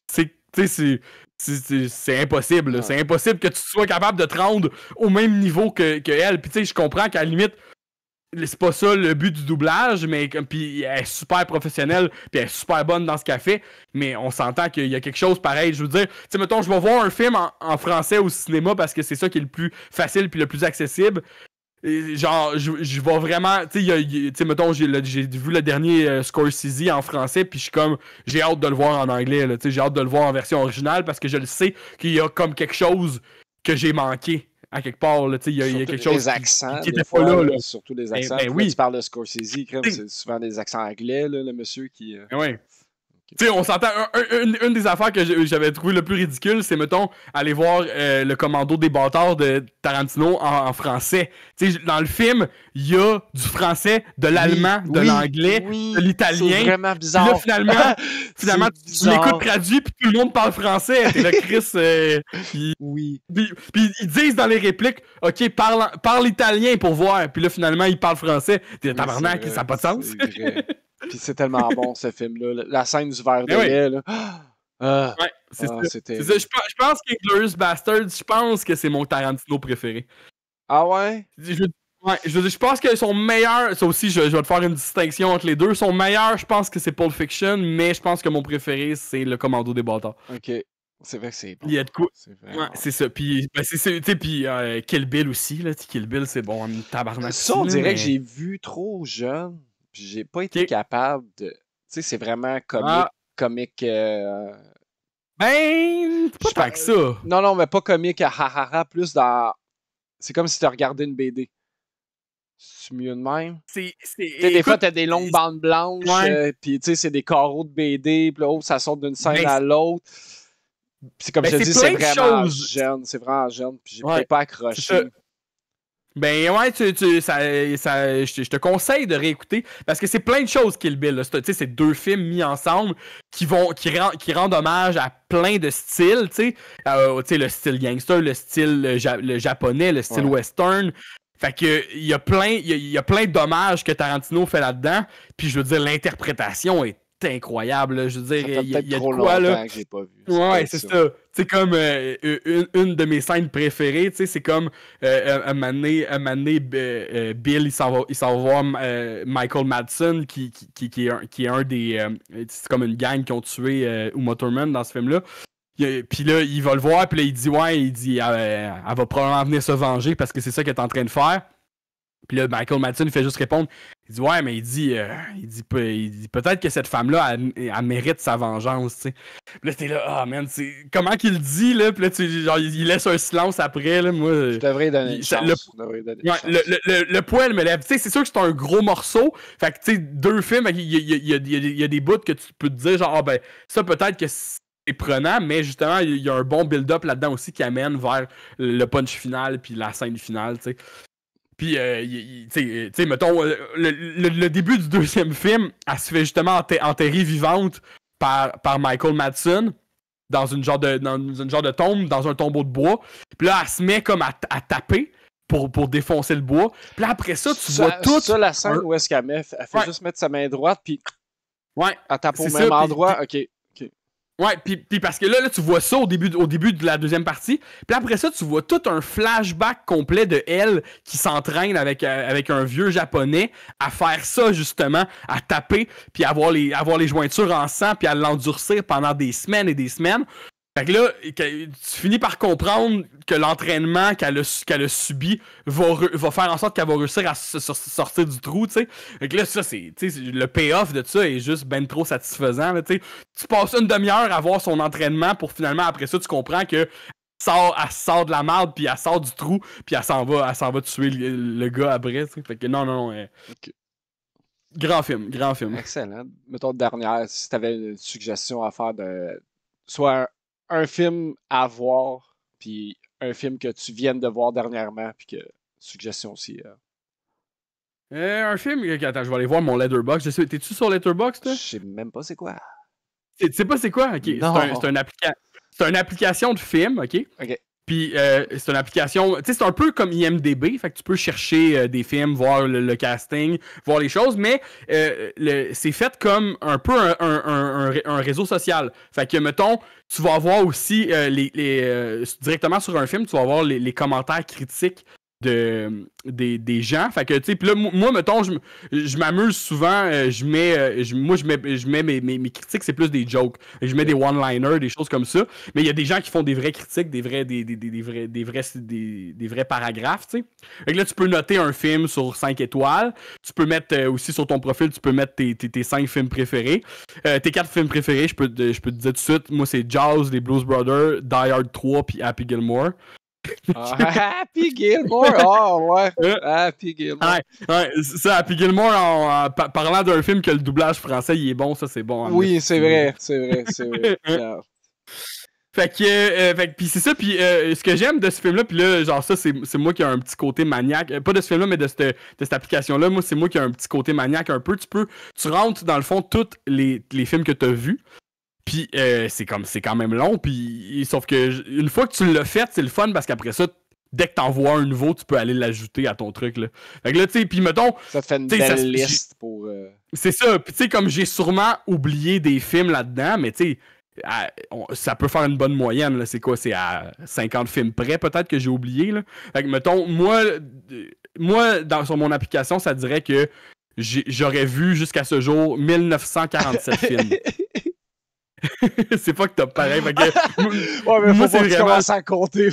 C'est impossible. C'est impossible que tu sois capable de te rendre au même niveau que elle. Puis tu sais, je comprends qu'à la limite, c'est pas ça le but du doublage, mais puis elle est super professionnelle, puis elle est super bonne dans ce qu'elle fait, mais on s'entend qu'il y a quelque chose pareil. Je veux dire, tu sais, mettons, je vais voir un film en français au cinéma parce que c'est ça qui est le plus facile puis le plus accessible. Genre, je vais vraiment, tu sais, mettons, j'ai vu le dernier Scorsese en français, puis je suis comme, j'ai hâte de le voir en anglais, là, tu sais, j'ai hâte de le voir en version originale parce que je le sais qu'il y a comme quelque chose que j'ai manqué à quelque part, là, tu sais, il y a quelque chose les accents, qui était pas là. Surtout les accents. Oui. Tu parles de Scorsese, c'est souvent des accents anglais, là, le monsieur qui... Ouais. Tu sais, on s'entend, une des affaires que j'avais trouvé le plus ridicule, c'est, mettons, aller voir le Commando des bâtards de Tarantino en français. Tu sais, dans le film, il y a du français, de l'allemand, de l'anglais, de l'italien. C'est vraiment bizarre. Puis là, finalement tu l'écoutes traduit, puis tout le monde parle français. T'es là, Chris. Oui. Puis ils disent dans les répliques, OK, parle italien pour voir. Puis là, finalement, ils parlent français. T'es là, tabarnak, ça n'a pas de sens. Puis c'est tellement bon, ce film-là. La scène du verre de lait, là. Ouais, c'est ça. Je pense qu'Inglourious Basterds, je pense que c'est mon Tarantino préféré. Ah ouais? Je pense que son meilleur, ça aussi, je vais te faire une distinction entre les deux. Son meilleur, je pense que c'est Pulp Fiction, mais je pense que mon préféré, c'est Le Commando des bâtards. Ok. C'est vrai que c'est bon. Il y a de quoi. C'est ça. Puis, Kill Bill aussi, là. Kill Bill, c'est bon, tabarnak. Ça, on dirait que j'ai vu trop jeune. Puis j'ai pas été capable de. Tu sais, c'est vraiment comique. Ben, pas tant que ça. Non, mais pas comique à ha-ha-ha, plus dans. C'est comme si tu regardais une BD. C'est mieux de même? Des fois, t'as des longues bandes blanches, puis tu sais, c'est des carreaux de BD, puis là, ça saute d'une scène à l'autre. C'est comme je te dis, c'est vraiment jeune. C'est vraiment jeune, puis j'ai peut-être pas accroché. Ben ouais, je te conseille de réécouter parce que c'est plein de choses Kill Bill. C'est 2 films mis ensemble qui rendent hommage à plein de styles, tu sais, le style gangster, le style le japonais, le style western. Fait que il y a plein d'hommages que Tarantino fait là-dedans. Puis je veux dire, l'interprétation est incroyable. Là. Je veux dire, il y a de quoi là. Que j'ai pas vu. Ouais, c'est ça. C'est comme une de mes scènes préférées, tu sais, c'est comme un moment donné, Bill, il s'en va voir Michael Madsen, qui est un des... c'est comme une gang qui ont tué Uma Thurman dans ce film-là. Puis là, il va le voir, puis là, il dit, elle va probablement venir se venger parce que c'est ça qu'elle est en train de faire. Puis là, Michael Madsen, il fait juste répondre. Il dit, ouais, mais il dit peut-être que cette femme-là, elle mérite sa vengeance, tu sais. Puis là, t'es là, ah, man, comment qu'il le dit, là? Puis là, genre, il laisse un silence après, là. Moi, je devrais donner une chance. Le poil me lève. Tu sais, c'est sûr que c'est un gros morceau. Fait que, tu sais, 2 films, il y a des bouts que tu peux te dire, genre, ah, ben, ça, peut-être que c'est prenant, mais justement, il y a un bon build-up là-dedans aussi qui amène vers le punch final puis la scène finale, tu sais. Puis, tu sais, mettons, le début du 2e film, elle se fait justement enterrer vivante par Michael Madsen dans une genre de tombe, dans un tombeau de bois. Puis là, elle se met comme à taper pour défoncer le bois. Puis là, après ça, tu vois tout... Ça, la scène où est-ce qu'elle fait juste mettre sa main droite, puis elle tape au même ça, endroit, ok. Ouais, puis parce que là, tu vois ça au début de la 2e partie. Puis après ça, tu vois tout un flashback complet de elle qui s'entraîne avec un vieux japonais à faire ça, justement, à taper, puis avoir les jointures en sang, puis à l'endurcir pendant des semaines et des semaines. Fait que là, tu finis par comprendre que l'entraînement qu'elle a subi va faire en sorte qu'elle va réussir à sortir du trou, tu sais. Fait que là, ça, le payoff de ça est juste ben trop satisfaisant, là, tu sais. Tu passes une demi-heure à voir son entraînement pour finalement, après ça, tu comprends que elle sort de la merde, puis elle sort du trou, puis elle s'en va tuer le gars après, tu sais. Fait que non. Okay. Grand film. Excellent. Mettons, dernière, si t'avais une suggestion à faire de... Soit un film à voir, puis un film que tu viennes de voir dernièrement, puis que suggestion aussi. Un film, attends, je vais aller voir mon Letterboxd. T'es-tu sur Letterboxd, toi? Je sais même pas c'est quoi. Tu sais pas c'est quoi? Ok. C'est une application de film, ok? Ok. Puis c'est une application, tu sais, c'est un peu comme IMDb, fait que tu peux chercher des films, voir le casting, voir les choses, mais c'est fait comme un peu un réseau social. Fait que, mettons, tu vas avoir aussi directement sur un film, tu vas avoir les commentaires critiques des gens. Fait que, tu sais, puis là, moi, mettons, je m'amuse souvent, je mets mes critiques, c'est plus des jokes. Je mets des one-liners, des choses comme ça. Mais il y a des gens qui font des vraies critiques, des vrais paragraphes, tu sais. Fait que là, tu peux noter un film sur 5 étoiles. Tu peux mettre aussi sur ton profil, tu peux mettre tes 5 films préférés. Tes 4 films préférés, je peux te dire tout de suite, moi, c'est Jaws, les Blues Brothers, Die Hard 3 puis Happy Gilmore. Happy Gilmore! Ouais! Happy Gilmore! Ouais, ça, Happy Gilmore, en parlant d'un film que le doublage français, il est bon, ça, c'est bon. Oui, c'est vrai. Yeah. Fait que puis c'est ça, puis ce que j'aime de ce film-là, puis là, genre ça, c'est moi qui ai un petit côté maniaque, pas de ce film-là, mais de cette application-là, moi, c'est moi qui ai un petit côté maniaque un peu, tu rentres dans le fond tous les films que t'as vus, puis c'est quand même long, puis sauf que une fois que tu l'as fait, c'est le fun, parce qu'après ça, dès que t'en vois un nouveau, tu peux aller l'ajouter à ton truc, là. Fait que là, tu sais, puis mettons... Ça te fait une belle liste pour... C'est ça, puis tu sais, comme j'ai sûrement oublié des films là-dedans, mais tu sais, ça peut faire une bonne moyenne, là. C'est quoi? C'est à 50 films près, peut-être, que j'ai oublié, là. Fait que, mettons, moi sur mon application, ça dirait que j'aurais vu jusqu'à ce jour 1947 films. C'est pas que t'as pareil. Fait que, ouais, mais moi, faut pas que tu commences à compter.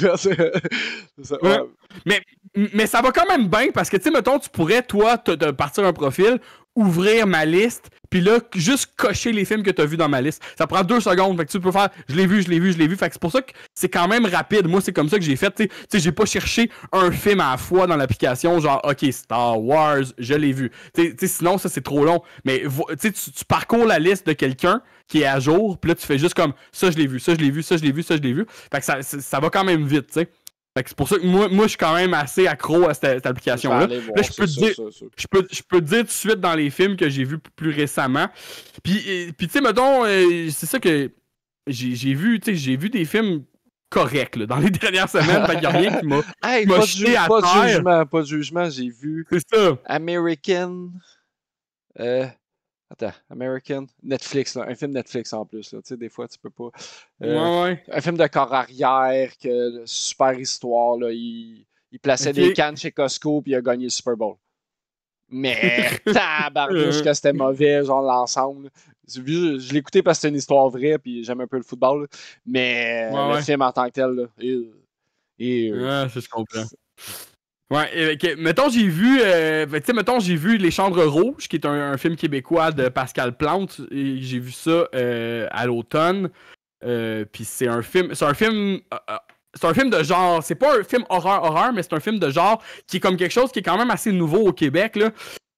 Mais ça va quand même bien, parce que, tu sais, mettons, tu pourrais, toi, te partir un profil, ouvrir ma liste, puis là, juste cocher les films que t'as vus dans ma liste. Ça prend 2 secondes, fait que tu peux faire je l'ai vu. Fait que c'est pour ça que c'est quand même rapide. Moi, c'est comme ça que j'ai fait. Tu sais, j'ai pas cherché un film à la fois dans l'application, genre, OK, Star Wars, je l'ai vu. Tu sais, sinon, ça, c'est trop long. Mais tu parcours la liste de quelqu'un qui est à jour, puis là, tu fais juste comme ça, je l'ai vu. Fait que ça va quand même vite, tu sais. Fait que c'est pour ça que moi je suis quand même assez accro à cette application-là. Là, je peux te dire tout de suite dans les films que j'ai vus plus récemment. Puis tu sais, mettons, c'est ça que j'ai vu des films corrects là, dans les dernières semaines. Fait qu'il y a rien qui m'a jeté à terre. Pas de jugement, j'ai vu. C'est ça. American Netflix, là, un film Netflix en plus. Là, tu sais, des fois, tu peux pas. Ouais. Un film de corps arrière, super histoire. Là, il plaçait des cannes chez Costco puis il a gagné le Super Bowl. Mais tabarnouche que c'était mauvais, genre l'ensemble. Je l'ai écouté parce que c'était une histoire vraie puis j'aime un peu le football. Là. Mais le film en tant que tel, là, je comprends. Ouais, mettons, j'ai vu Les Chambres Rouges, qui est un film québécois de Pascal Plante. Et j'ai vu ça à l'automne. Puis c'est un film de genre. C'est pas un film horreur, mais c'est un film de genre qui est comme quelque chose qui est quand même assez nouveau au Québec, là.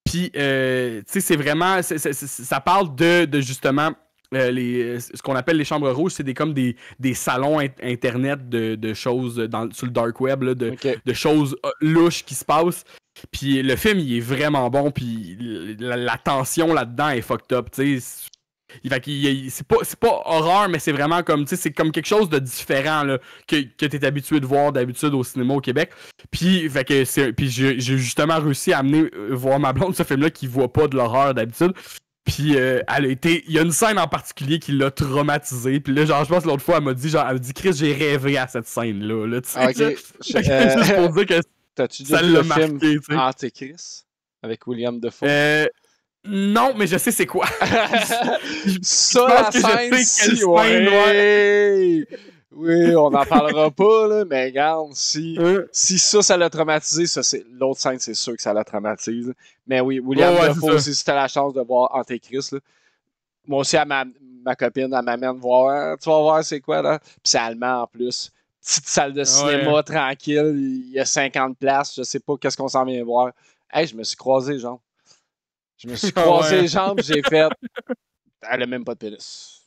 Puis, tu sais, c'est vraiment. Ça parle de justement. Ce qu'on appelle les chambres rouges, c'est comme des salons internet de choses sur le dark web, là, de choses louches qui se passent. Puis le film, il est vraiment bon, puis la tension là-dedans est fucked up, tu sais. C'est pas horreur, mais c'est vraiment comme, tu sais, c'est comme quelque chose de différent là, que t'es habitué de voir d'habitude au cinéma au Québec. Puis, j'ai justement réussi à amener voir ma blonde ce film-là qui voit pas de l'horreur d'habitude. Puis il y a une scène en particulier qui l'a traumatisée. Puis là, genre, je pense l'autre fois, elle m'a dit Chris, j'ai rêvé à cette scène-là. Là, tu sais, juste pour dire que t'as-tu ça déjà l'a vu le film marqué, tu sais. Antéchrist avec William Dafoe? Non, mais je sais c'est quoi. Ça, la scène, ouais. Oui, on n'en parlera pas, là, mais regarde, si ça l'a traumatisé, l'autre scène, c'est sûr que ça l'a traumatisé. Mais oui, William Dafoe aussi, si t'as la chance de voir Antéchrist, là. Moi aussi, ma copine, elle m'amène voir, tu vas voir c'est quoi, là. Puis c'est allemand en plus. Petite salle de cinéma, tranquille, il y a 50 places, je sais pas qu'est-ce qu'on s'en vient voir. Hey, je me suis croisé les jambes. Les jambes, j'ai fait. Elle a même pas de pénis.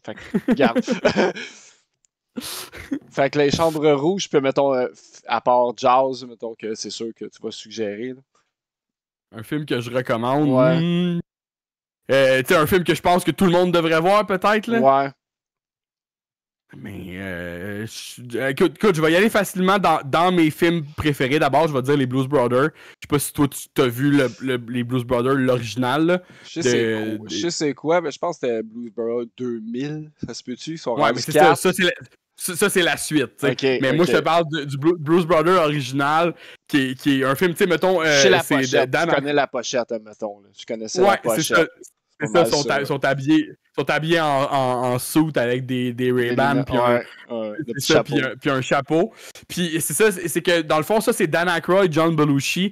Fait que, regarde. Fait que les chambres rouges, puis mettons, à part Jazz, mettons que c'est sûr que tu vas suggérer. Là. Un film que je recommande. Ouais. Tu sais, un film que je pense que tout le monde devrait voir, peut-être, là. Ouais. Mais, écoute, je vais y aller facilement dans mes films préférés. D'abord, je vais dire les Blues Brothers. Je sais pas si toi, tu t'as vu les Blues Brothers, l'original, là. Je sais c'est quoi, mais je pense que c'était Blues Brothers 2000. Ça se peut-tu? Ils sont mais c'est ça, c'est la suite. Okay, mais moi, je te parle du Blues Brothers original, qui est un film, tu sais, mettons... je connais la pochette, mettons. Là. Je connaissais la pochette. C'est ça, ils sont habillés en suit avec des Ray-Ban puis un chapeau. Puis c'est ça, c'est que dans le fond, ça c'est Dan Aykroyd, John Belushi.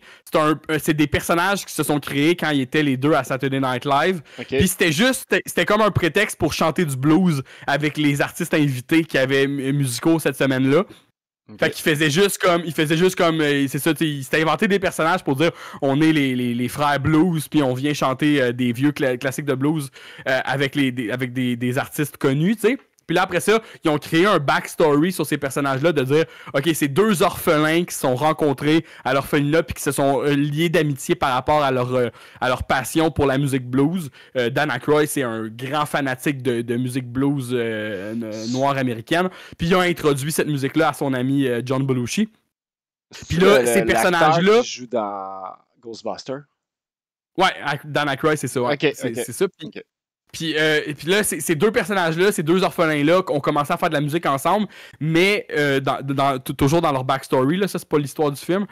C'est des personnages qui se sont créés quand ils étaient les deux à Saturday Night Live. Okay. Puis c'était comme un prétexte pour chanter du blues avec les artistes invités qui avaient musicaux cette semaine-là. Fait qu'il faisait juste comme, c'est ça, il s'était inventé des personnages pour dire, on est les frères blues, puis on vient chanter des vieux classiques de blues avec des artistes connus, tu sais. Puis là, après ça, ils ont créé un backstory sur ces personnages-là, de dire, OK, c'est deux orphelins qui se sont rencontrés à l'orphelinat puis qui se sont liés d'amitié par rapport à leur passion pour la musique blues. Dan Aykroyd, c'est un grand fanatique de musique blues noire américaine. Puis ils ont introduit cette musique-là à son ami John Belushi. Puis là, ces personnages-là... qui joue dans Ghostbusters. Ouais, Dan Aykroyd, c'est ça. Ouais. Okay, c'est ça. Puis, et puis là, ces deux personnages-là, ces deux orphelins-là, ont commencé à faire de la musique ensemble, mais toujours dans leur backstory, là, ça c'est pas l'histoire du film,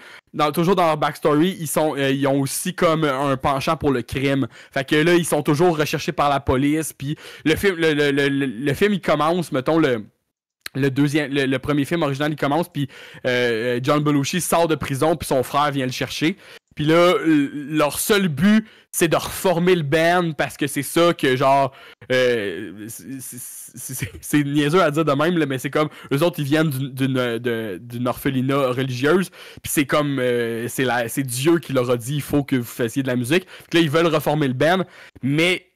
toujours dans leur backstory, ils ont aussi comme un penchant pour le crime. Fait que là, ils sont toujours recherchés par la police, puis le film, il commence, mettons, le premier film original, il commence, puis John Belushi sort de prison, puis son frère vient le chercher. Puis là, leur seul but, c'est de reformer le band parce que c'est ça que genre... c'est niaiseux à dire de même, là, mais c'est comme... Eux autres, ils viennent d'une orphelinat religieuse. Puis c'est comme... c'est Dieu qui leur a dit, il faut que vous fassiez de la musique. Puis là, ils veulent reformer le band, mais...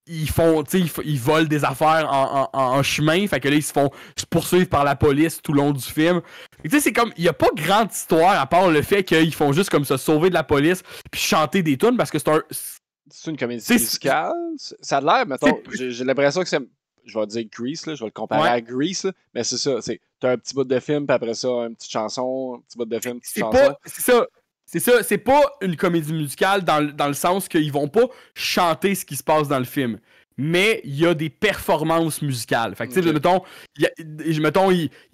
Ils volent des affaires en chemin, fait que là ils se font poursuivre par la police tout le long du film. Tu sais, c'est comme, il y a pas grande histoire à part le fait qu'ils font juste comme se sauver de la police puis chanter des tunes parce que c'est une comédie musicale. Ça a l'air, mettons, j'ai l'impression que c'est, je vais dire Grease, là, je vais le comparer à Grease, là, mais c'est ça, t'as un petit bout de film puis après ça une petite chanson, un petit bout de film, une petite chanson. C'est ça, c'est pas une comédie musicale dans le sens qu'ils vont pas chanter ce qui se passe dans le film. Mais il y a des performances musicales. Fait que tu sais, mettons,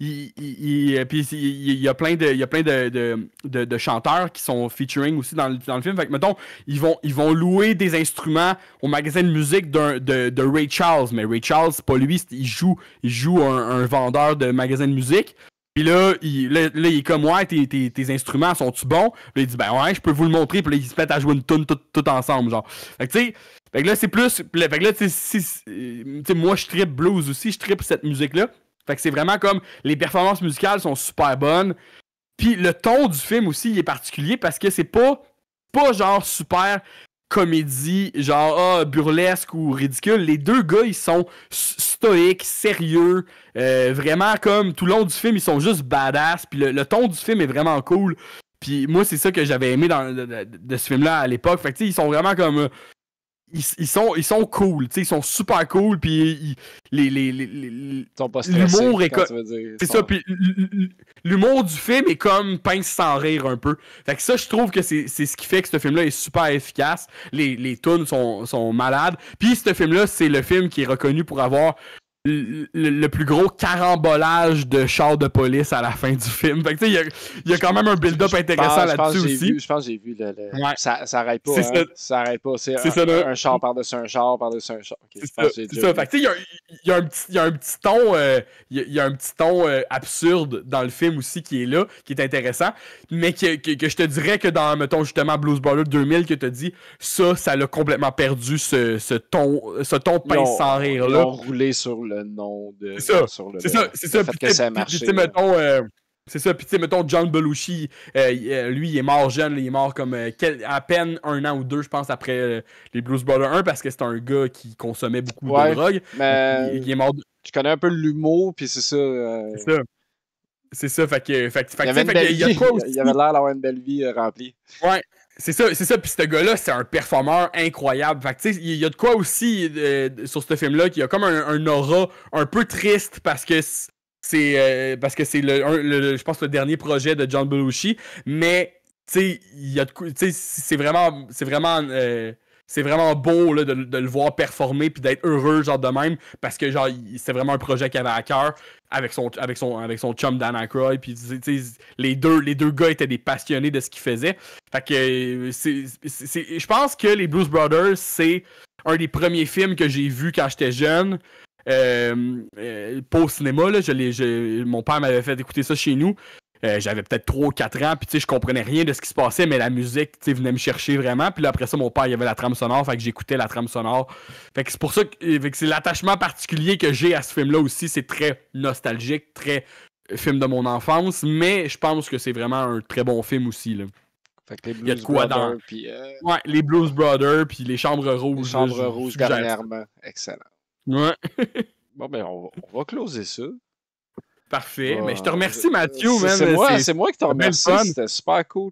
il y a plein de chanteurs qui sont featuring aussi dans le film. Fait que mettons, ils vont louer des instruments au magasin de musique de Ray Charles. Mais Ray Charles, c'est pas lui, il joue un vendeur de magasin de musique. Puis là, il est comme, ouais, tes instruments sont-tu bons? Là, il dit, ben ouais, je peux vous le montrer. Puis là, ils se mettent à jouer une tune tout ensemble, genre. Fait que tu sais, fait que là, c'est plus... Fait que là, tu sais, moi, je trippe blues aussi, je trippe cette musique-là. Fait que c'est vraiment comme, les performances musicales sont super bonnes. Puis le ton du film aussi, il est particulier parce que c'est pas genre super... comédie, genre burlesque ou ridicule. Les deux gars, ils sont stoïques, sérieux, vraiment comme tout le long du film, ils sont juste badass, puis le ton du film est vraiment cool. Puis moi, c'est ça que j'avais aimé de ce film-là à l'époque. Fait que tu sais, ils sont vraiment comme... Ils sont cool, tu sais, ils sont super cool, puis ils sont pas stressés, l'humour est c'est ça, puis l'humour du film est comme pince sans rire un peu. Fait que ça, je trouve que c'est ce qui fait que ce film-là est super efficace. Les tunes sont malades. Puis ce film-là, c'est le film qui est reconnu pour avoir le plus gros carambolage de chars de police à la fin du film. Fait que tu sais, il y a quand même un build-up intéressant là-dessus aussi. Je pense que j'ai vu ouais. Ça arrête pas. Ça arrête pas. C'est un char par-dessus un char par-dessus un char. Okay, c'est ça. Fait que tu sais, il y a un petit ton il y a un petit ton absurde dans le film aussi qui est là, qui est intéressant, mais que je te dirais que dans, mettons, justement, Blues Brothers 2000, que t'as dit, ça l'a complètement perdu, ce ton pince sans rire là. Ils ont roulé sur le nom de... C'est ça. Puis que ça a marché. C'est ça. Puis tu sais, mettons, John Belushi, lui, il est mort jeune. Il est mort comme à peine 1 an ou 2, je pense, après les Blues Brothers 1, parce que c'est un gars qui consommait beaucoup de drogue. Mais il est mort... Tu connais un peu l'humour, puis c'est ça... C'est ça. Fait que il y avait l'air d'avoir une belle vie remplie. Ouais. C'est ça, puis ce gars-là, c'est un performeur incroyable. Fait que tu sais, il y a de quoi aussi sur ce film-là, qu'il y a comme un aura un peu triste parce que c'est je pense le dernier projet de John Belushi, mais tu sais, il y a de quoi, tu sais, c'est vraiment beau là, de le voir performer puis d'être heureux genre de même parce que genre c'est vraiment un projet qu'il avait à cœur avec son chum Dan Aykroyd, puis les deux gars étaient des passionnés de ce qu'ils faisaient. Fait que je pense que les Blues Brothers, c'est un des premiers films que j'ai vu quand j'étais jeune. Pas au cinéma là, mon père m'avait fait écouter ça chez nous. J'avais peut-être 3 ou 4 ans, puis tu sais, je comprenais rien de ce qui se passait, mais la musique, tu sais, venait me chercher vraiment. Puis là, après ça, mon père, il y avait la trame sonore, fait que j'écoutais la trame sonore. Fait que c'est pour ça que c'est l'attachement particulier que j'ai à ce film-là aussi. C'est très nostalgique, très film de mon enfance, mais je pense que c'est vraiment un très bon film aussi, là. Fait que les Il y a de quoi Brothers, dans... puis Ouais, les Blues Brothers, puis les Chambres les Rouges. Chambres Rouges dernièrement. Excellent. Ouais. Bon, ben, on va closer ça. Parfait. Mais je te remercie, Mathieu. C'est moi qui te remercie. C'était super cool.